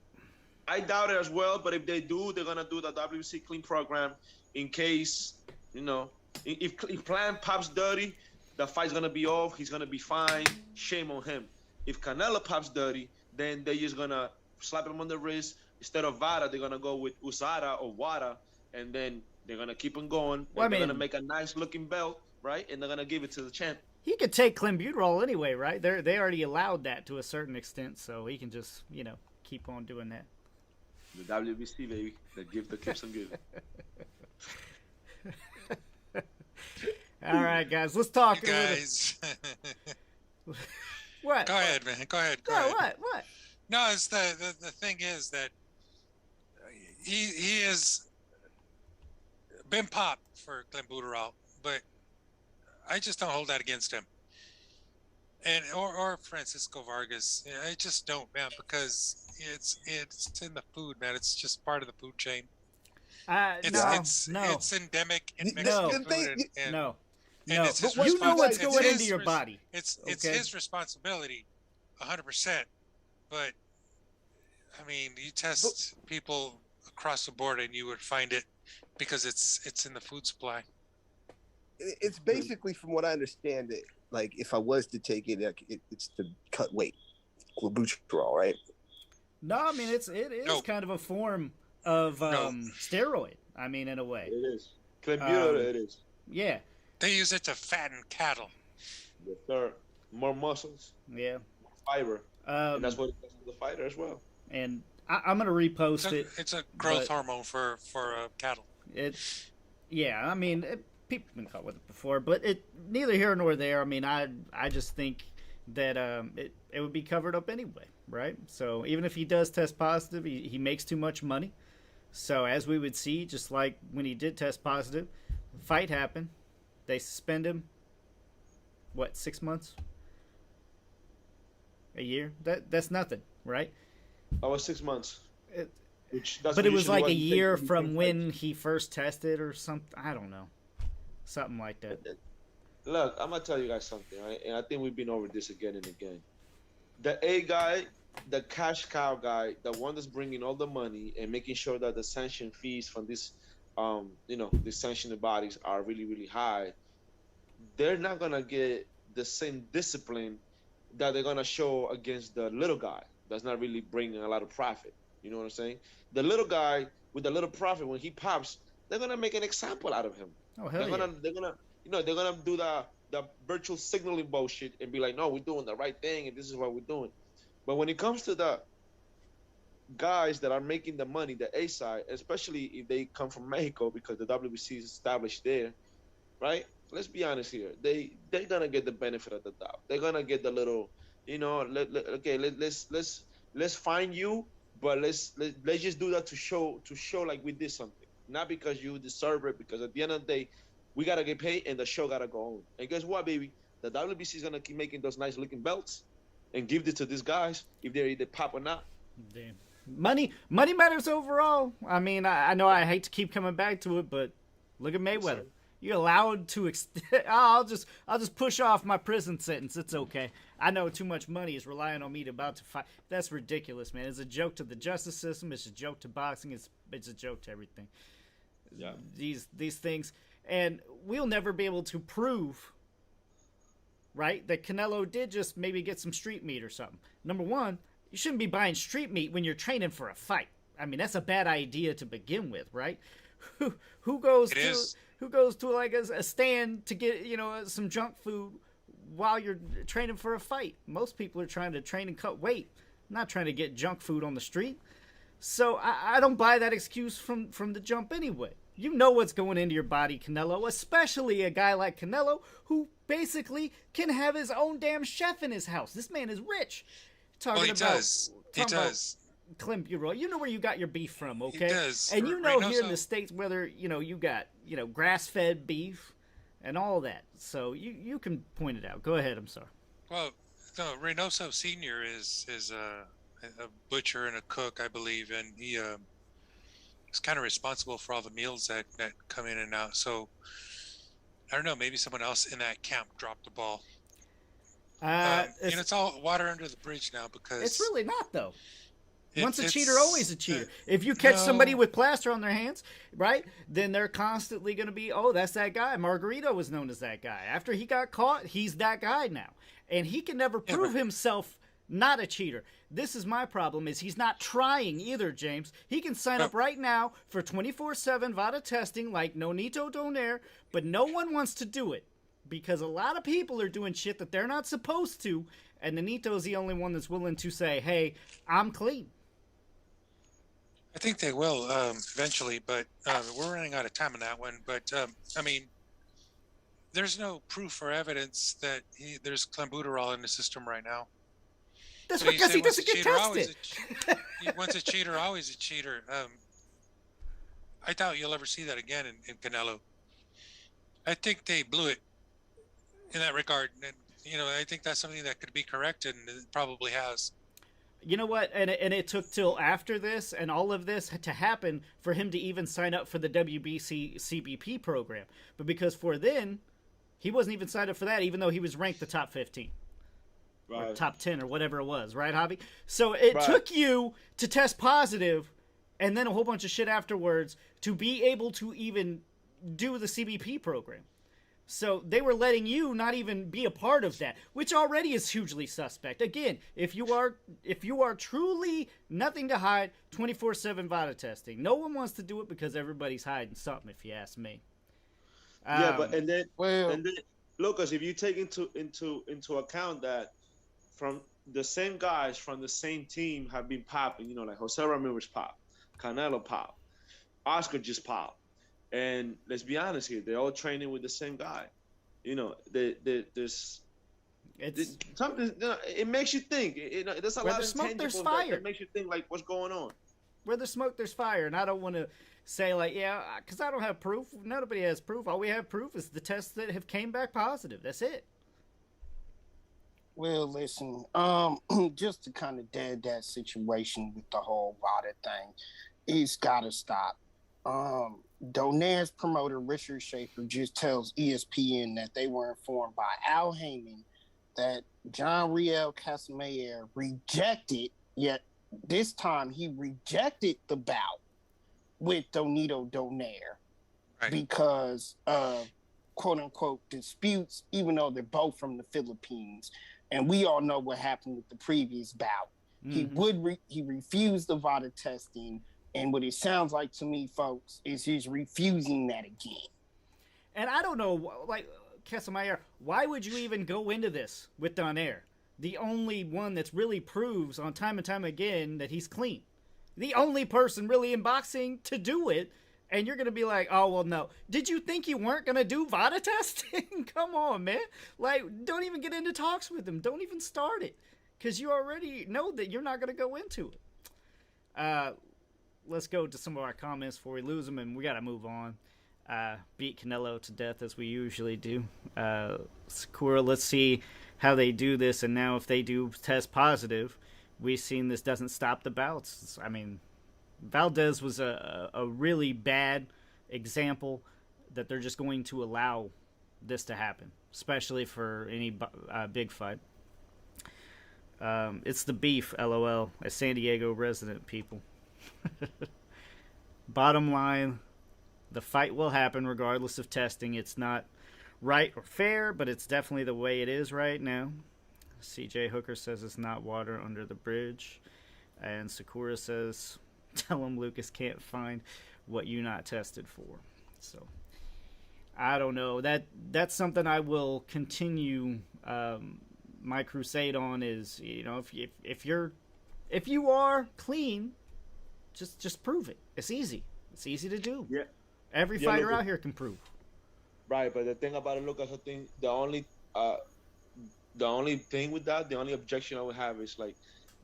I doubt it as well, but if they do, they're going to do the WBC clean program in case, you know, if Plant pops dirty, the fight's going to be off. He's going to be fine. Shame on him. If Canelo pops dirty, then they're just going to slap him on the wrist. Instead of VADA, they're going to go with USADA or WADA, and then they're going to keep on going. Well, they're going to make a nice-looking belt, right? And they're going to give it to the champ.
He could take clenbuterol anyway, right? They already allowed that to a certain extent, so he can just, you know, keep on doing that.
The WBC, baby. The gift that keeps on giving.
All right, guys. Let's talk.
Guys.
What?
Go ahead, man. Go ahead.
What?
No, it's the thing is that he has been popped for clenbuterol, but I just don't hold that against him. and or Francisco Vargas. Yeah, I just don't, man, because it's in the food, man. It's just part of the food chain. It's
No,
it's
no,
it's endemic in
no,
Mexican food, and
no,
and
no.
it's his
You know what's
responsibility.
going into your body.
It's
Okay.
his responsibility, 100%. But I mean, you test people across the board, and you would find it because it's in the food supply.
It's basically, from what I understand, it like if I was to take it, like, it's to cut weight, clenbuterol, right?
No, I mean it is
No.
kind of a form of
No.
steroid. I mean, in a way.
It is. Clenbuterol, it is.
Yeah,
They use it to fatten cattle.
Yes, sir. More muscles,
yeah.
more fiber, and that's
Um,
what it does to the fighter as well.
and I'm gonna repost it.
It's a growth
but-
hormone for cattle.
Yeah. I mean, people have been caught with it before, but neither here nor there. I mean, I just think that it would be covered up anyway, right? So even if he does test positive, he makes too much money. So as we would see, just like when he did test positive, fight happened, they suspend him. What, 6 months? A year? That's nothing, right?
That was 6 months. That's
But it was
usually
like
what
a
you take
year
between
from
fights.
when he first tested or something. I don't know. Something like that.
Look, I'm gonna tell you guys something, right? And I think we've been over this again and again. The A guy, the cash cow guy, the one that's bringing all the money and making sure that the sanction fees from this, the sanctioned bodies are really, really high. They're not gonna get the same discipline that they're gonna show against the little guy that's not really bringing a lot of profit. You know what I'm saying? The little guy with the little profit, when he pops, they're gonna make an example out of him.
Oh hell yeah!
They're gonna do the virtual signaling bullshit and be like, no, we're doing the right thing and this is what we're doing. But when it comes to the guys that are making the money, the A side, especially if they come from Mexico because the WBC is established there, right? Let's be honest here. They're gonna get the benefit of the doubt. They're gonna get the little, let's find you, but let's just do that to show like we did something, not because you deserve it. Because at the end of the day, we gotta get paid and the show gotta go on. And guess what, baby? The WBC is gonna keep making those nice looking belts and give it to these guys if they're either pop or not.
Damn. Money matters overall. I mean, I know I hate to keep coming back to it, but look at Mayweather. You're allowed to I'll just push off my prison sentence. It's okay. I know too much money is relying on me to fight. That's ridiculous, man. It's a joke to the justice system. It's a joke to boxing. It's a joke to everything.
Yeah.
These things, and we'll never be able to prove, right, that Canelo did just maybe get some street meat or something. Number one, you shouldn't be buying street meat when you're training for a fight. I mean, that's a bad idea to begin with, right? Who goes to like a stand to get some junk food while you're training for a fight? Most people are trying to train and cut weight, not trying to get junk food on the street. So I don't buy that excuse from the jump anyway. You know what's going into your body, Canelo, especially a guy like Canelo who basically can have his own damn chef in his house. This man is rich.
He does.
Clenbuterol. You know where you got your beef from, okay?
He does.
And you know here in the States whether, you got, grass-fed beef and all that. So you can point it out. Go ahead, I'm sorry.
Well, no, Reynoso Sr. is a butcher and a cook, I believe, and he is kind of responsible for all the meals that come in and out. So, I don't know, maybe someone else in that camp dropped the ball. It's all water under the bridge now because...
It's really not, though. Once a cheater, always a cheater. If you catch somebody with plaster on their hands, right, then they're constantly going to be, oh, that's that guy. Margarito was known as that guy. After he got caught, he's that guy now. And he can never prove himself not a cheater. This is my problem, is he's not trying either, James. He can sign up right now for 24/7 VADA testing like Nonito Donaire, but no one wants to do it because a lot of people are doing shit that they're not supposed to, and Nonito's the only one that's willing to say, hey, I'm clean.
I think they will eventually, but we're running out of time on that one. But, I mean, there's no proof or evidence that there's clenbuterol in the system right now.
That's because he doesn't get tested.
Once a cheater, always a cheater. I doubt you'll ever see that again in Canelo. I think they blew it in that regard. And I think that's something that could be corrected, and it probably has.
You know what? And it took till after this and all of this to happen for him to even sign up for the WBC CBP program. But because for then, he wasn't even signed up for that, even though he was ranked the top 15. Right. Or top 10 or whatever it was. Right, Javi? So it took you to test positive and then a whole bunch of shit afterwards to be able to even do the CBP program. So they were letting you not even be a part of that, which already is hugely suspect. Again, if you are truly nothing to hide, 24/7 VADA testing. No one wants to do it because everybody's hiding something, if you ask me.
Yeah, but and then Lucas, if you take into account that from the same guys from the same team have been popping, like Jose Ramirez pop, Canelo pop, Oscar just pop. And let's be honest here, they're all training with the same guy. There's something. It makes you think. There's a lot of
smoke, there's
intangibles
fire.
that makes you think like, what's going on?
Where there's smoke, there's fire, and I don't want to say like, yeah, because I don't have proof. Nobody has proof. All we have proof is the tests that have came back positive. That's it.
Well, listen, just to kind of dead that situation with the whole VADA thing, it's got to stop. Donaire's promoter Richard Schaefer just tells ESPN that they were informed by Al Heyman that John Riel Casamayor rejected, yet this time he rejected the bout with Donito Donaire because of quote-unquote disputes, even though they're both from the Philippines. And we all know what happened with the previous bout. Mm-hmm. He refused the VADA testing. And what it sounds like to me, folks, is he's refusing that again.
And I don't know, like, Casamayor, why would you even go into this with Donaire? The only one that's really proves on time and time again that he's clean. The only person really in boxing to do it. And you're going to be like, oh, well, no. Did you think you weren't going to do VADA testing? Come on, man. Like, don't even get into talks with him. Don't even start it. Because you already know that you're not going to go into it. Let's go to some of our comments before we lose them, and we got to move on. Beat Canelo to death as we usually do. Sakura, let's see how they do this, and now if they do test positive, we've seen this doesn't stop the bouts. I mean, Valdez was a really bad example that they're just going to allow this to happen, especially for any big fight. It's the beef, LOL, a San Diego resident, people. Bottom line, the fight will happen regardless of testing. It's not right or fair, but it's definitely the way it is right now. CJ Hooker says it's not water under the bridge. And Sakura says, tell him Lucas can't find what you not tested for. So, I don't know. That's something I will continue my crusade on is, if you are clean, just prove it. It's easy. It's easy to do.
Yeah.
Every fighter out here can prove.
Right, but the thing about it, Lucas, I think the only thing with that, the only objection I would have is like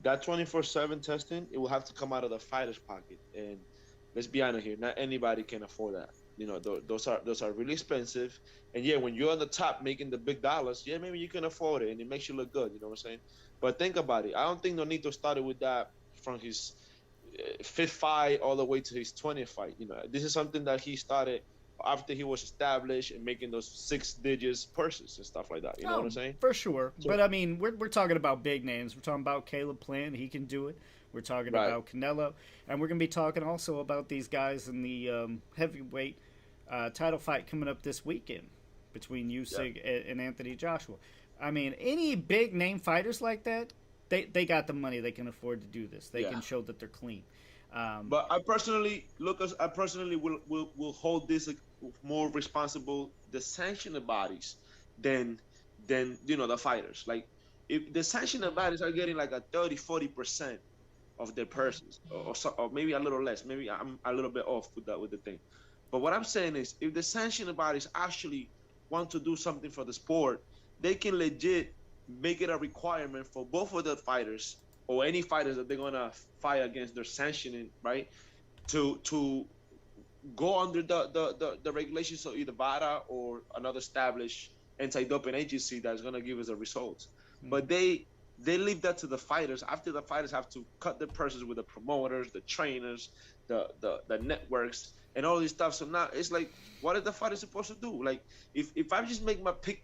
that 24/7 testing. It will have to come out of the fighter's pocket, and let's be honest here, not anybody can afford that. Those are really expensive, and yeah, when you're on the top making the big dollars, yeah, maybe you can afford it, and it makes you look good. You know what I'm saying? But think about it. I don't think Nonito started with that from his 5th fight all the way to his 20th fight. This is something that he started after he was established and making those 6 digits purses and stuff like that. You know what I'm saying?
For sure. So, but I mean, we're talking about big names. We're talking about Canelo-Plant. He can do it. We're talking about Canelo, and we're going to be talking also about these guys in the heavyweight title fight coming up this weekend between Usyk and Anthony Joshua. I mean, any big name fighters like that, they got the money. They can afford to do this. They can show that they're clean.
But I personally, Lucas, will hold this more responsible the sanctioning bodies than the fighters. Like if the sanctioning bodies are getting like a 30-40% of their purses, or maybe a little less. Maybe I'm a little bit off with the thing. But what I'm saying is, if the sanctioning bodies actually want to do something for the sport, they can legit make it a requirement for both of the fighters or any fighters that they're gonna fight against their sanctioning, right? To go under the regulations of either VADA or another established anti-doping agency that's gonna give us the results. But they leave that to the fighters. After the fighters have to cut their purses with the promoters, the trainers, the networks, and all this stuff. So now it's like, what is the fighter supposed to do? Like, if I just make my pick,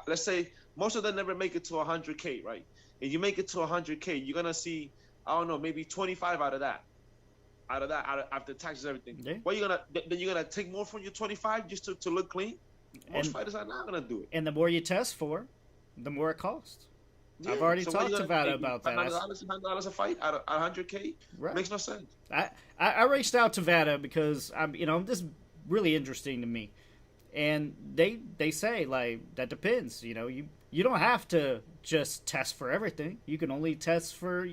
let's say most of them never make it to 100K, right? And you make it to 100K, you're gonna see, I don't know, maybe 25 out of that, after taxes, everything.
Yeah.
What you're gonna take more from your 25 just to look clean? Most fighters are not gonna do it.
And the more you test for, the more it costs. Yeah. I've already talked to Vada about that.
$100 a fight out of 100K?
Right.
Makes no sense.
I reached out to Vada because this is really interesting to me, and they say, like, that depends. You don't have to just test for everything. You can only test for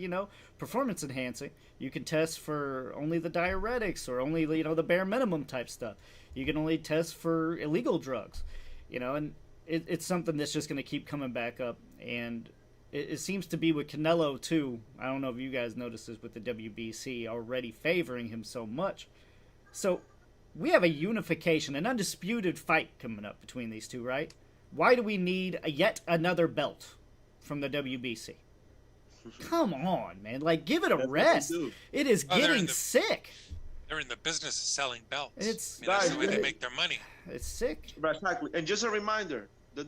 performance enhancing. You can test for only the diuretics or only the bare minimum type stuff. You can only test for illegal drugs, and it's something that's just going to keep coming back up. And it seems to be with Canelo too. I don't know if you guys noticed this with the WBC already favoring him so much. So we have a unification, an undisputed fight coming up between these two, right? Why do we need yet another belt from the WBC? Come on, man. Like, give it a rest. It is getting sick.
They're in the business of selling belts.
It's
that's the way they make their money.
It's sick.
Exactly. And just a reminder, the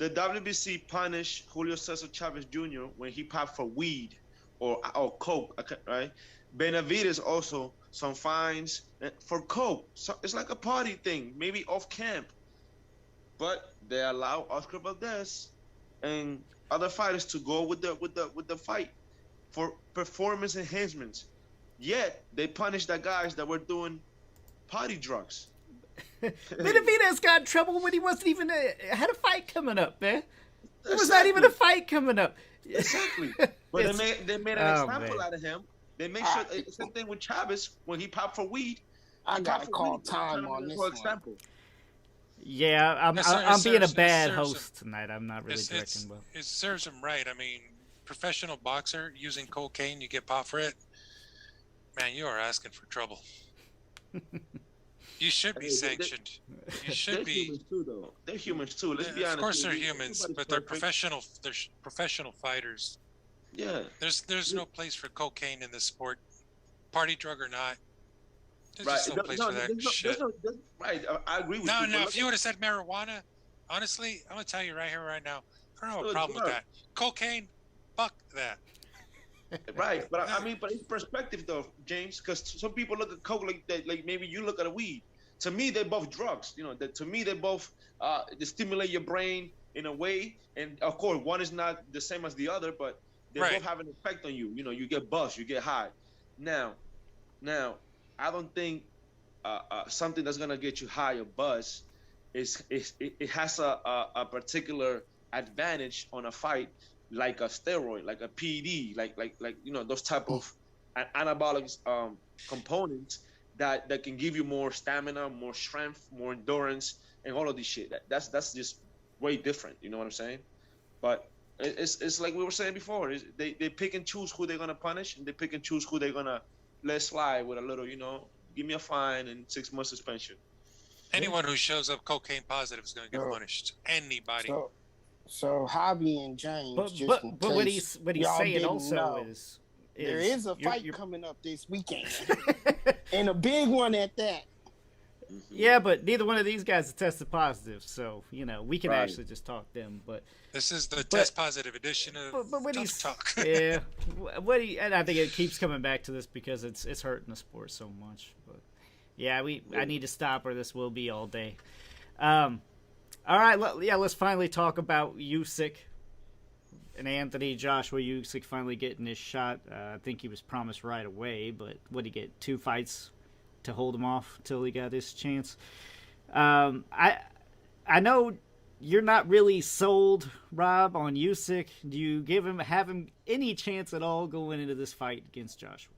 WBC punished Julio Cesar Chavez Jr. when he popped for weed or coke, right? Benavidez also some fines for coke. So it's like a party thing, maybe off camp. But they allow Oscar Valdez and other fighters to go with the fight for performance enhancements. Yet they punish the guys that were doing party drugs.
Benavidez got in trouble when he wasn't even had a fight coming up, man. There was not even a fight coming up.
Exactly. But they made an example out of him. They make sure same thing with Chavez when he popped for weed.
I gotta call time on this one.
Yeah, I'm being a bad host tonight. I'm not really directing well.
It serves him right. I mean, professional boxer using cocaine, you get popped for it. Man, you are asking for trouble. You should be sanctioned. You should be.
Humans too, though. They're humans too. Let's be honest.
Of course, they're humans, but they're professional. They're professional fighters.
Yeah.
There's no place for cocaine in this sport, party drug or not. There's just no place for that shit.
Right. I agree with
you.
No,
if you would have said marijuana, honestly, I'm gonna tell you right here, right now, I don't have a problem with that. Cocaine, fuck that.
Right, but but it's perspective though, James, because some people look at coke like maybe you look at a weed. To me, they're both drugs. To me, they both they stimulate your brain in a way, and of course, one is not the same as the other, but they both have an effect on you. You get buzzed, you get high. Now, I don't think something that's gonna get you high or buzz it has a particular advantage on a fight, like a steroid, like a PED, like those type of anabolic components that can give you more stamina, more strength, more endurance, and all of this shit. That's just way different. You know what I'm saying? But it's like we were saying before. They pick and choose who they're gonna punish, and they pick and choose who they're gonna let slide with a little, give me a fine and 6 months suspension.
Anyone who shows up cocaine positive is gonna get punished. Anybody.
So Javi and James,
but what he's saying also is
there is a fight coming up this weekend, and a big one at that.
Yeah, but neither one of these guys has tested positive, so we can actually just talk them. But
this is the test positive edition of Tough Talk.
Yeah, and I think it keeps coming back to this because it's hurting the sport so much. But yeah, I need to stop or this will be all day. All right, let's finally talk about Usyk and Anthony. Joshua-Usyk finally getting his shot. I think he was promised right away, but what did he get? 2 fights to hold him off till he got his chance. I know you're not really sold, Rob, on Usyk. Do you have him any chance at all going into this fight against Joshua?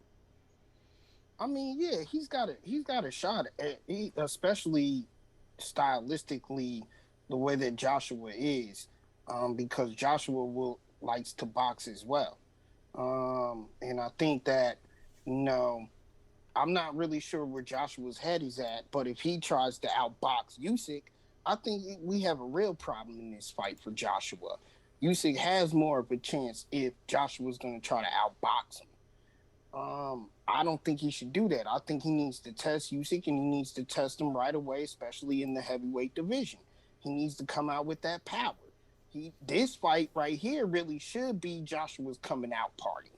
I mean, yeah, he's got a shot, especially stylistically, the way that Joshua is, because Joshua likes to box as well, and I think that I'm not really sure where Joshua's head is at, but if he tries to outbox Usyk, I think we have a real problem in this fight for Joshua. Usyk has more of a chance if Joshua's going to try to outbox him. I don't think he should do that. I think he needs to test Usyk, and he needs to test him right away, especially in the heavyweight division. He needs to come out with that power. This fight right here really should be Joshua's coming out party.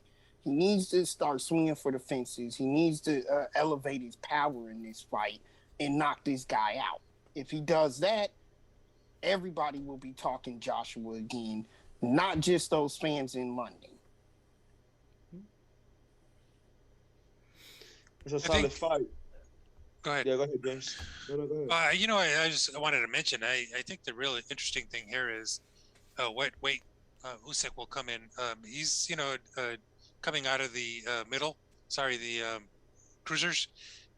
He needs to start swinging for the fences. He needs to elevate his power in this fight and knock this guy out. If he does that, everybody will be talking Joshua again, not just those fans in London.
It's a solid fight.
Go ahead.
Yeah, go ahead, James. Go ahead.
I just wanted to mention, I think the really interesting thing here is what weight Usyk will come in. He's, coming out of the cruisers.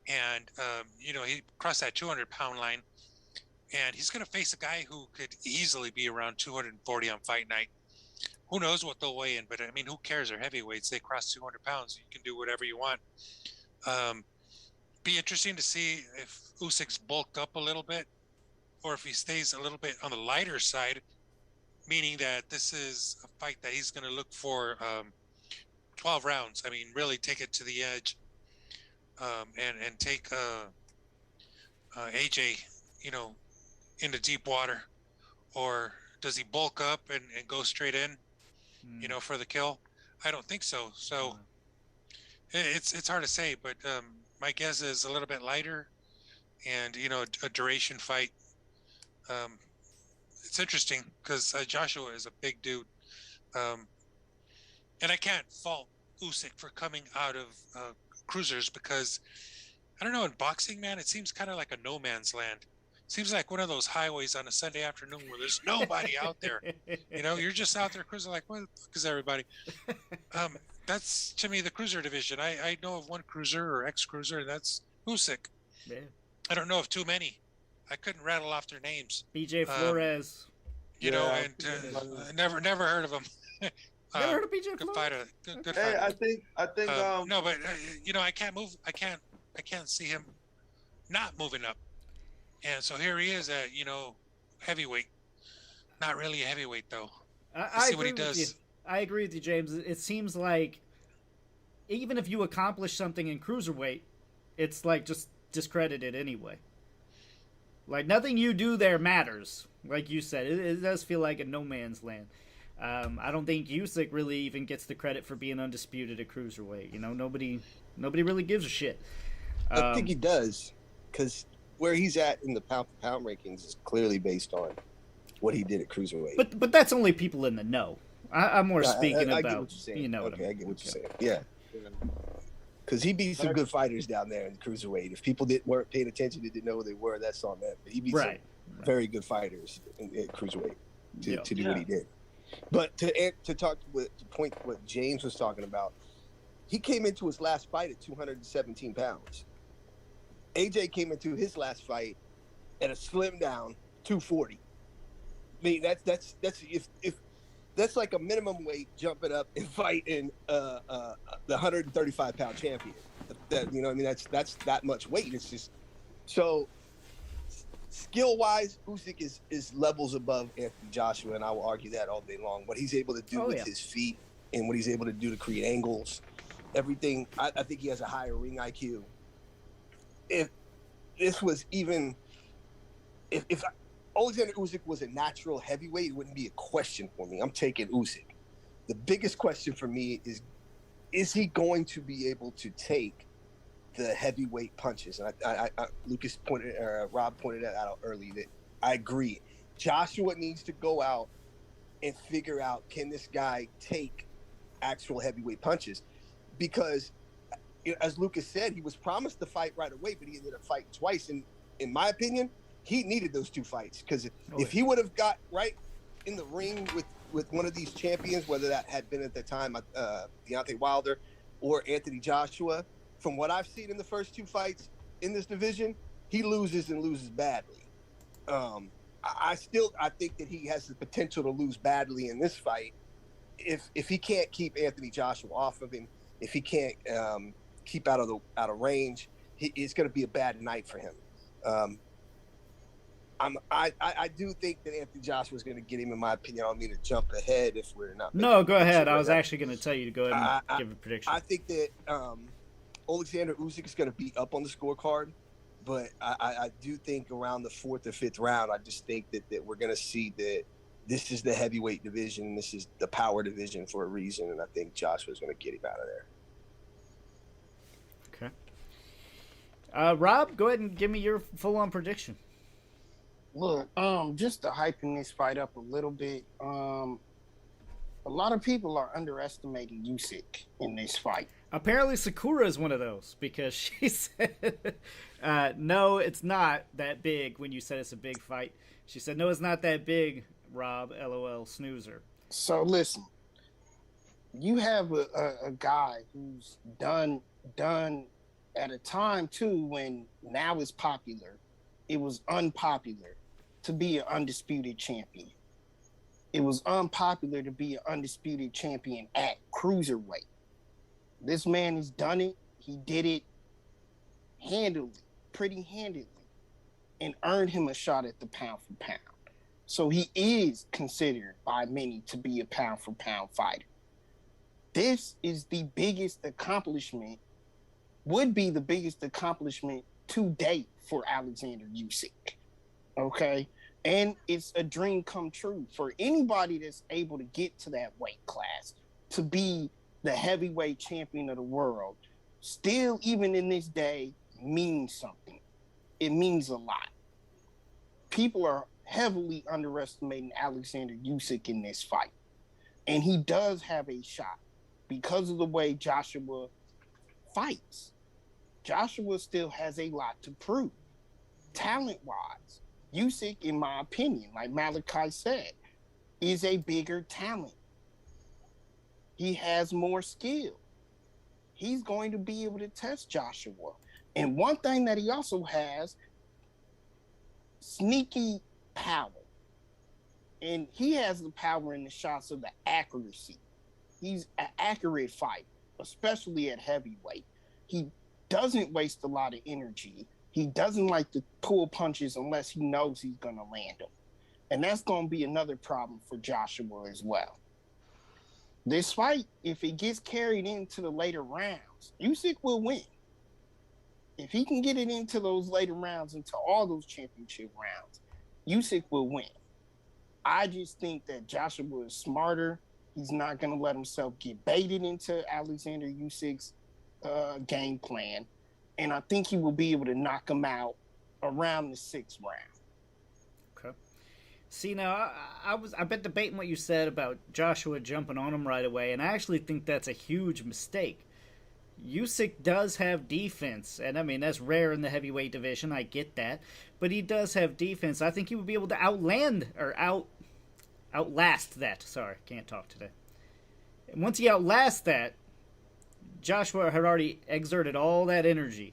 And, he crossed that 200-pound line. And he's going to face a guy who could easily be around 240 on fight night. Who knows what they'll weigh in, but I mean, who cares? They're heavyweights. They cross 200 pounds. You can do whatever you want. Be interesting to see if Usyk's bulked up a little bit or if he stays a little bit on the lighter side, meaning that this is a fight that he's going to look for 12 rounds. I mean, really take it to the edge and take AJ, into deep water, or does he bulk up and go straight in, for the kill? I don't think so. So it's hard to say, but my guess is a little bit lighter and, a duration fight. It's interesting because Joshua is a big dude. And I can't fault Usyk for coming out of cruisers because, I don't know, in boxing, man, it seems kind of like a no man's land. Seems like one of those highways on a Sunday afternoon where there's nobody out there. You're just out there cruising like, what the fuck is everybody? That's, to me, the cruiser division. I know of one cruiser or ex-cruiser, and that's Usyk.
Yeah.
I don't know of too many. I couldn't rattle off their names.
BJ Flores.
Never heard of him.
Never heard of BJ Flores?
Good fighter. Good
Hey,
fighter.
I think.
No, but I can't move. I can't see him not moving up. And so here he is at, heavyweight. Not really a heavyweight, though.
I
see what he does.
I agree with you, James. It seems like even if you accomplish something in cruiserweight, it's like just discredited anyway. Like nothing you do there matters. Like you said, it does feel like a no man's land. I don't think Usyk really even gets the credit for being undisputed at cruiserweight. Nobody really gives a shit.
I think he does, because where he's at in the pound-for-pound rankings is clearly based on what he did at cruiserweight.
But that's only people in the know. I'm more speaking
I
about,
get what you're saying.
what I mean.
I get what you're saying. Yeah. Because he beat some good fighters down there in cruiserweight. If people weren't paying attention, they didn't know who they were, that's on them. But he beat some very good fighters at cruiserweight to do what he did. But to point what James was talking about, he came into his last fight at 217 pounds. AJ came into his last fight at a slim down 240. I mean, that's if that's like a minimum weight jumping up and fighting the 135 pound champion. That's that much weight. It's just so skill wise, Usyk is levels above Anthony Joshua, and I will argue that all day long. What he's able to do with his feet and what he's able to do to create angles, everything. I think he has a higher ring IQ. If this was even if Alexander Usyk was a natural heavyweight, it wouldn't be a question for me. I'm taking Usyk. The biggest question for me is he going to be able to take the heavyweight punches? And Rob pointed that out early. That I agree. Joshua needs to go out and figure out, can this guy take actual heavyweight punches? Because, as Lucas said, he was promised the fight right away, but he ended up fighting twice. And in my opinion, he needed those two fights, because if he would have got right in the ring with one of these champions, whether that had been at the time Deontay Wilder or Anthony Joshua, from what I've seen in the first two fights in this division, he loses and loses badly. I think that he has the potential to lose badly in this fight if he can't keep Anthony Joshua off of him, if he can't keep out of range. It's going to be a bad night for him. I do think that Anthony Joshua is going to get him. In my opinion, I don't mean to jump ahead if we're not making
No,
a
go ahead.
prediction
I
right
was
now.
actually going to tell you to go ahead and give a prediction.
I think that Alexander Usyk is going to be up on the scorecard, but I do think around the 4th or 5th round, I just think that we're going to see that this is the heavyweight division. This is the power division for a reason, and I think Joshua is going to get him out of there.
Okay. Rob, go ahead and give me your full-on prediction.
Look, just to hyping this fight up a little bit, a lot of people are underestimating Usyk in this fight.
Apparently, Sakura is one of those because she said, no, it's not that big when you said it's a big fight. She said, no, it's not that big, Rob, LOL, snoozer.
So listen, you have a guy who's done at a time, too, when now is popular. It was unpopular to be an undisputed champion. It was unpopular to be an undisputed champion at cruiserweight. This man has done it. He did it pretty handily, and earned him a shot at the pound for pound. So he is considered by many to be a pound for pound fighter. This is the biggest accomplishment, would be the biggest accomplishment to date for Alexander Usyk. Okay? And it's a dream come true for anybody that's able to get to that weight class, to be the heavyweight champion of the world. Still, even in this day, means something. It means a lot. People are heavily underestimating Alexander Usyk in this fight. And he does have a shot because of the way Joshua fights. Joshua still has a lot to prove. Talent-wise, Usyk, in my opinion, like Malachi said, is a bigger talent. He has more skill. He's going to be able to test Joshua. And one thing that he also has, sneaky power. And he has the power in the shots of the accuracy. He's an accurate fighter, especially at heavyweight. He doesn't waste a lot of energy. He doesn't like to pull punches unless he knows he's going to land them. And that's going to be another problem for Joshua as well. This fight, if it gets carried into the later rounds, Usyk will win. If he can get it into those later rounds, into all those championship rounds, Usyk will win. I just think that Joshua is smarter. He's not going to let himself get baited into Alexander Usyk's game plan. And I think he will be able to knock him out around the 6th round.
Okay. See, now, I've been debating what you said about Joshua jumping on him right away, and I actually think that's a huge mistake. Usyk does have defense, and I mean, that's rare in the heavyweight division, I get that, but he does have defense. I think he would be able to outlast that. Sorry, can't talk today. And once he outlasts that, Joshua had already exerted all that energy.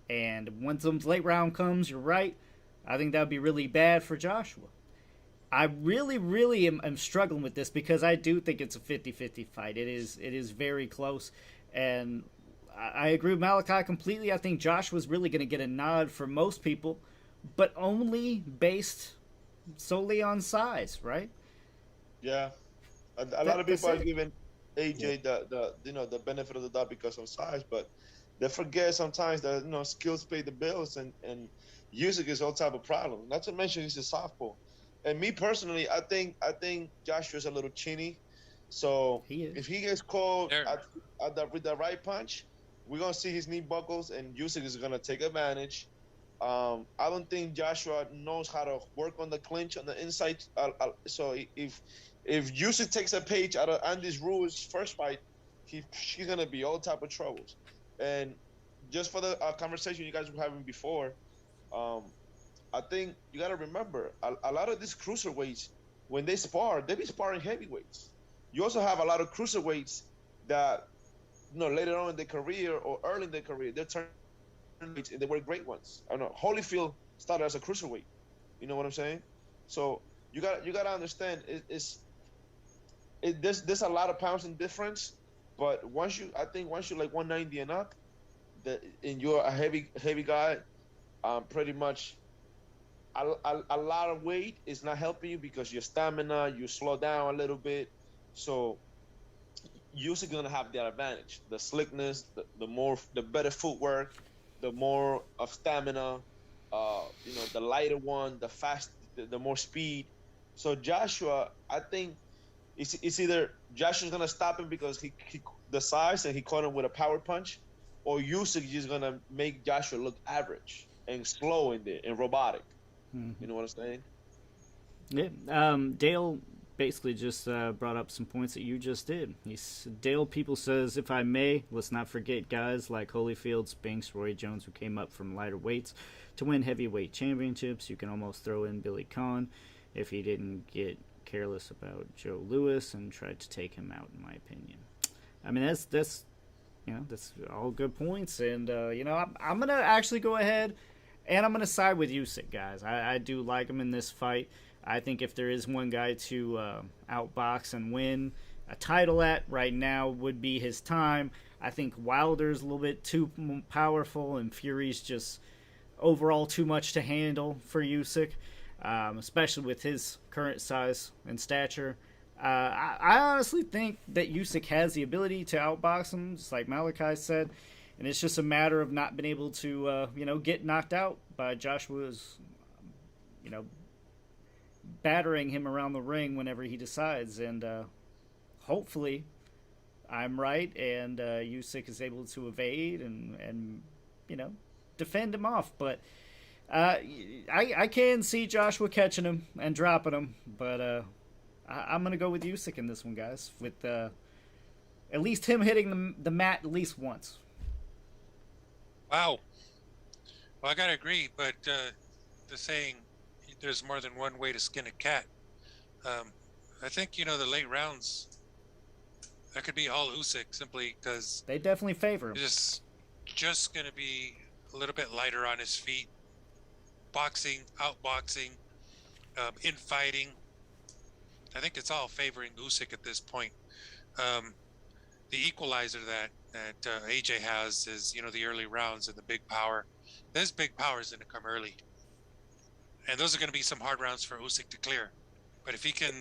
And once some late round comes, you're right, I think that would be really bad for Joshua. I really am struggling with this because I do think it's a 50-50 fight. It is very close. And I agree with Malachi completely. I think Joshua's really going to get a nod for most people, but only based solely on size, right?
Yeah. A lot of people are giving AJ the benefit of the doubt because of size, but they forget sometimes that skills pay the bills, and Usyk is all type of problem. Not to mention he's a southpaw. And me personally, I think Joshua's a little chinny. So if he gets caught with the right punch, we're gonna see his knee buckles, and Usyk is gonna take advantage. I don't think Joshua knows how to work on the clinch on the inside. So if Usyk takes a page out of Andy's Rules' first fight, she's gonna be all type of troubles. And just for the conversation you guys were having before, I think you got to remember a lot of these cruiserweights, when they spar, they be sparring heavyweights. You also have a lot of cruiserweights that, later on in their career or early in their career, they turn weights and they were great ones. I don't know. Holyfield started as a cruiserweight. You know what I'm saying? So you got to understand there's a lot of pounds in difference, but once you like 190 and up, and you're a heavy guy, pretty much, a lot of weight is not helping you because your stamina, you slow down a little bit. So Usyk gonna have that advantage: the slickness, the better footwork, the more of stamina. The lighter one, the more speed. So Joshua, I think it's either Joshua's gonna stop him because he the size and he caught him with a power punch, or Usyk is gonna make Joshua look average and slow and robotic.
Mm-hmm.
You know what I'm saying?
Yeah. Dale basically just brought up some points that you just did. Dale People says, if I may, let's not forget guys like Holyfield, Spinks, Roy Jones, who came up from lighter weights to win heavyweight championships. You can almost throw in Billy Conn if he didn't get careless about Joe Louis and tried to take him out, in my opinion. I mean, that's all good points, and I'm gonna actually go ahead and I'm gonna side with Usyk, guys. I do like him in this fight. I think if there is one guy to outbox and win a title at right now would be his time. I think Wilder's a little bit too powerful, and Fury's just overall too much to handle for Usyk, especially with his current size and stature. I honestly think that Usyk has the ability to outbox him, just like Malachi said, and it's just a matter of not being able to, get knocked out by Joshua's, battering him around the ring whenever he decides. And hopefully I'm right, and Usyk is able to evade and defend him off. But I can see Joshua catching him and dropping him, but I'm going to go with Usyk in this one, guys, with at least him hitting the mat at least once.
Wow. Well, I got to agree, but the saying, there's more than one way to skin a cat. I think, the late rounds, that could be all Usyk simply because
they definitely favor him.
Just going to be a little bit lighter on his feet. Boxing, outboxing, infighting. I think it's all favoring Usyk at this point. The equalizer that AJ has is, the early rounds and the big power. This big power is going to come early. And those are going to be some hard rounds for Usyk to clear. But if he can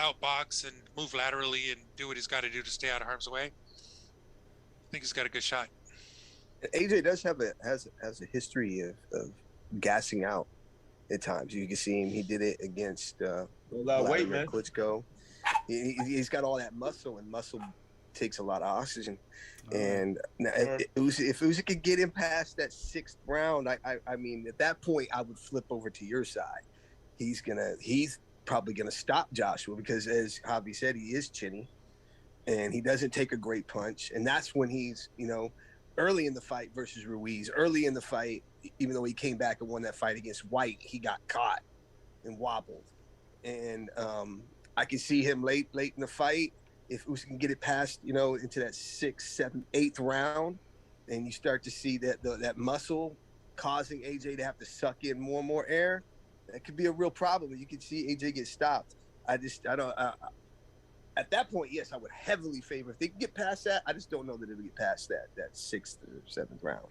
outbox and move laterally and do what he's got to do to stay out of harm's way, I think he's got a good shot.
AJ does have has a history of gassing out at times. You can see him. He did it against
Vladimir
Klitschko. He's got all that muscle, and muscle takes a lot of oxygen. And if Usyk could get him past that 6th round, I mean, at that point, I would flip over to your side. He's probably gonna stop Joshua because, as Javi said, he is chinny, and he doesn't take a great punch. And that's when he's, early in the fight versus Ruiz. Early in the fight, even though he came back and won that fight against White, he got caught and wobbled. And I can see him late in the fight. If Usyk can get it past, into that 6th, 7th, 8th round, and you start to see that muscle causing AJ to have to suck in more and more air, that could be a real problem. You can see AJ get stopped. At that point, yes, I would heavily favor if they can get past that. I just don't know that it'll get past that 6th or 7th round.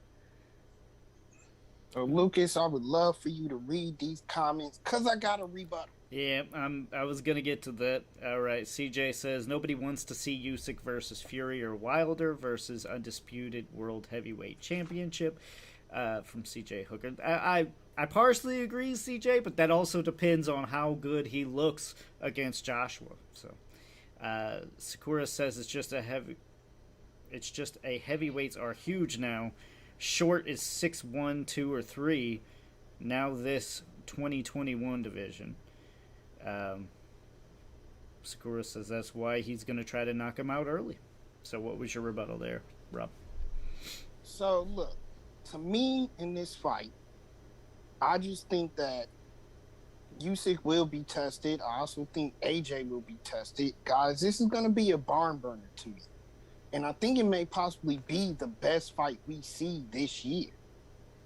So, Lucas, I would love for you to read these comments because I got a rebuttal.
Yeah, I was going to get to that. All right, CJ says, nobody wants to see Usyk versus Fury or Wilder versus Undisputed World Heavyweight Championship from CJ Hooker. I partially agree, CJ, but that also depends on how good he looks against Joshua. So, Sakura says it's just a heavyweights are huge now. Short is 6'1", 2 or 3. Now this 2021 division. Sakura says that's why he's going to try to knock him out early. So what was your rebuttal there, Rob?
So look, to me in this fight, I just think that Usyk will be tested. I also think AJ will be tested. Guys, this is going to be a barn burner to me. And I think it may possibly be the best fight we see this year.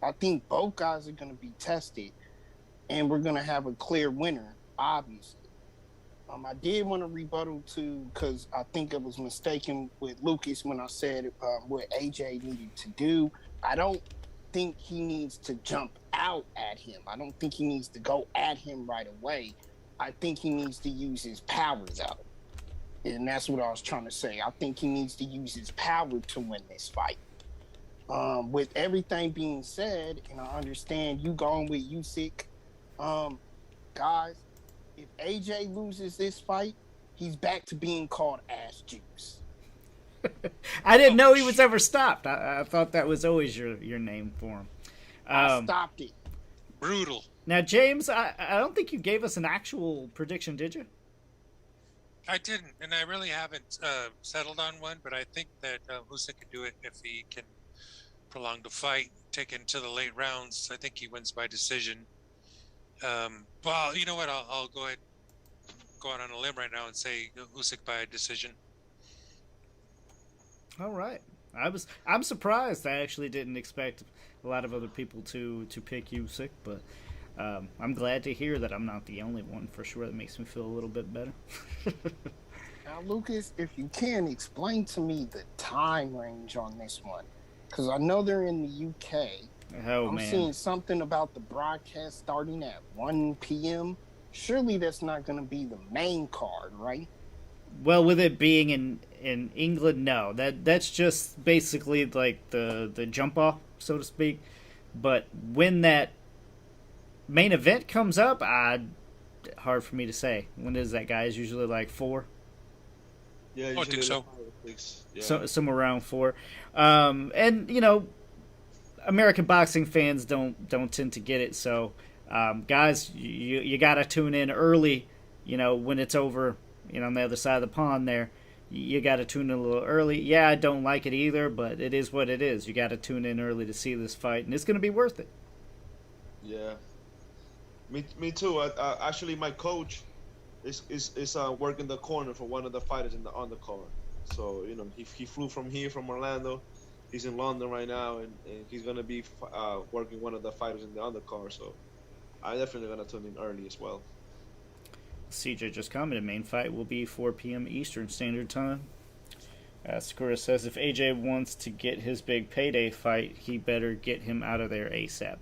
I think both guys are going to be tested, and we're going to have a clear winner, obviously. I did want to rebuttal to, because I think I was mistaken with Lucas when I said what AJ needed to do. I don't think he needs to jump out at him. I don't think he needs to go at him right away. I think he needs to use his power, though. And that's what I was trying to say. I think he needs to use his power to win this fight. With everything being said, and I understand you going with Usyk, guys, if AJ loses this fight, he's back to being called ass juice.
I didn't know he was ever stopped. I thought that was always your name for him.
I stopped it.
Brutal.
Now, James, I don't think you gave us an actual prediction, did you?
I didn't, and I really haven't settled on one, but I think that Usyk could do it if he can prolong the fight, take it to the late rounds. I think he wins by decision. Well, you know what? I'll go ahead, go out on a limb right now and say Usyk by a decision.
All right. I'm surprised. I actually didn't expect a lot of other people to pick Usyk, but I'm glad to hear that I'm not the only one. For sure, that makes me feel a little bit better.
Now, Lucas, if you can, explain to me the time range on this one, because I know they're in the UK. I'm seeing something about the broadcast starting at 1 p.m. Surely that's not going to be the main card, right?
Well, with it being in England, no. That's just basically like the jump off, so to speak. But when that main event comes up, hard for me to say. When is that, guys? Usually like 4?
Yeah,
I think so.
6. Yeah.
So somewhere around 4. And you know, American boxing fans don't tend to get it. So, guys, you got to tune in early. You know, when it's over. You know, on the other side of the pond there, you got to tune in a little early. Yeah, I don't like it either, but it is what it is. You got to tune in early to see this fight, and it's going to be worth it.
Yeah, me too. Actually, my coach is working the corner for one of the fighters on the card. So you know, he flew from Orlando. He's in London right now, and he's going to be working one of the fighters in the undercard. So I'm definitely going to tune in early as well.
CJ just commented, main fight will be 4 p.m. Eastern Standard Time. Sakura says, if AJ wants to get his big payday fight, he better get him out of there ASAP.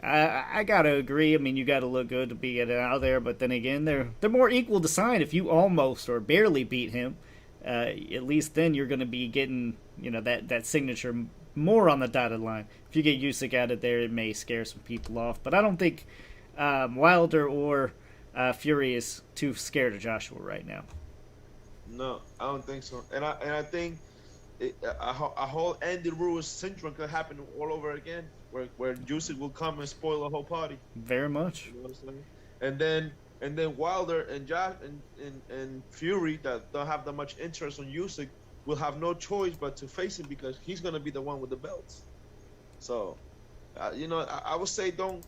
I got to agree. I mean, you got to look good to be getting out of there, but then again, they're more equal to sign. If you almost or barely beat him, at least then you're going to be getting, you know, that signature more on the dotted line. If you get Usyk out of there, it may scare some people off, but I don't think Wilder or Fury is too scared of Joshua right now.
No, I don't think so. And I think a whole Andy Ruiz syndrome could happen all over again, where Usyk will come and spoil the whole party.
Very much.
You know what I'm saying? And then Wilder and Josh and Fury that don't have that much interest on Usyk will have no choice but to face him because he's gonna be the one with the belts. So, you know, I would say don't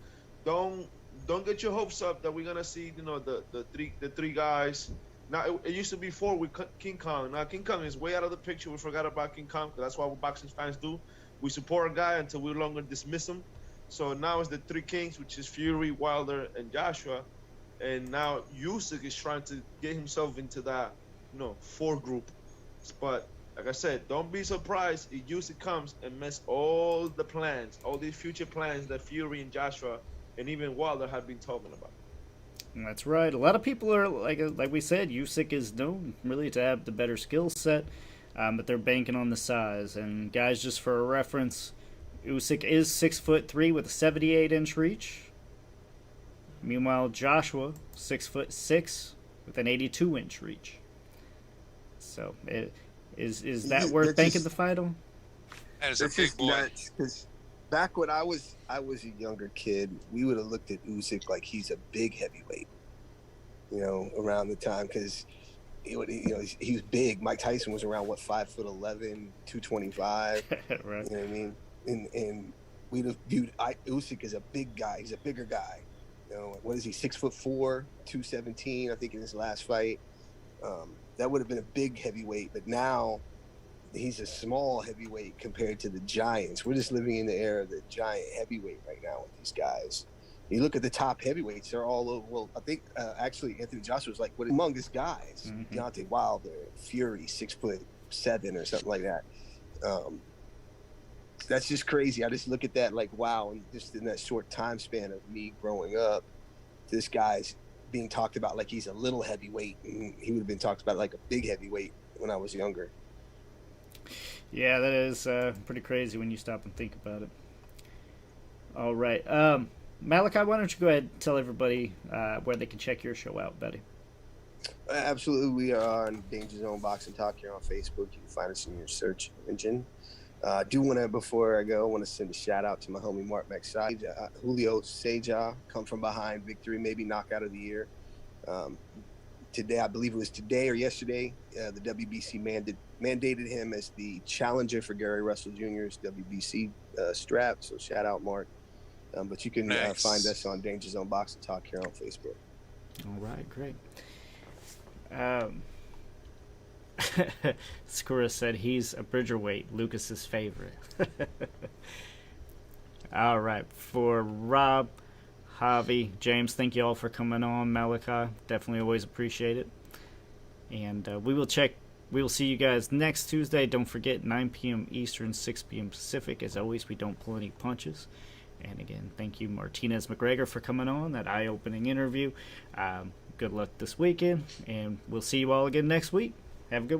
get your hopes up that we're gonna see, you know, the three guys. Now it used to be 4 with King Kong. Now King Kong is way out of the picture. We forgot about King Kong. That's what boxing fans do. We support a guy until we no longer dismiss him. So now it's the 3 kings, which is Fury, Wilder, and Joshua. And now Usyk is trying to get himself into that, you know, 4 group. But like I said, don't be surprised if Usyk comes and mess all the plans, all these future plans that Fury and Joshua and even Wilder have been talking about.
That's right. A lot of people are, like we said, Usyk is known really to have the better skill set, but they're banking on the size. And guys, just for a reference, Usyk is 6'3" with a 78-inch reach. Meanwhile, Joshua, 6'6" with an 82-inch reach. So, is that worth banking the fight on?
That is a big boy.
Because back when I was a younger kid, we would have looked at Usyk like he's a big heavyweight, you know, around the time because he was big. Mike Tyson was around 5'11", 225.
Right.
You know what I mean? And we'd have viewed Usyk as a big guy. He's a bigger guy. You know, what is he? 6'4", 217. I think in his last fight, that would have been a big heavyweight. But now he's a small heavyweight compared to the giants. We're just living in the era of the giant heavyweight right now with these guys. You look at the top heavyweights; they're all over. Well, I think actually Anthony Joshua was like one of the humongous guys.
Mm-hmm.
Deontay Wilder, Fury, 6'7" or something like that. that's just crazy. I just look at that like, wow, and just in that short time span of me growing up, this guy's being talked about like he's a little heavyweight, and he would have been talked about like a big heavyweight when I was younger.
Yeah, that is pretty crazy when you stop and think about it. All right. Malachi, why don't you go ahead and tell everybody where they can check your show out, buddy?
Absolutely. We are on Danger Zone Boxing Talk here on Facebook. You can find us in your search engine. I do want to, before I go, I want to send a shout out to my homie Mark McSide. Julio Seja, come from behind victory, maybe knockout of the year. Today, I believe it was today or yesterday, the WBC mandated him as the challenger for Gary Russell Jr.'s WBC strap. So shout out, Mark. But you can find us on Danger Zone Boxing Talk here on Facebook.
All right, great. Skura said he's a Bridgerweight, Lucas's favorite. All right, for Rob, Javi, James, thank you all for coming on. Malachi, definitely always appreciate it. And we will see you guys next Tuesday. Don't forget, 9 p.m. Eastern, 6 p.m. Pacific. As always, we don't pull any punches. And again, thank you, Martez McGregor, for coming on, that eye-opening interview. Good luck this weekend, and we'll see you all again next week. Have a good one.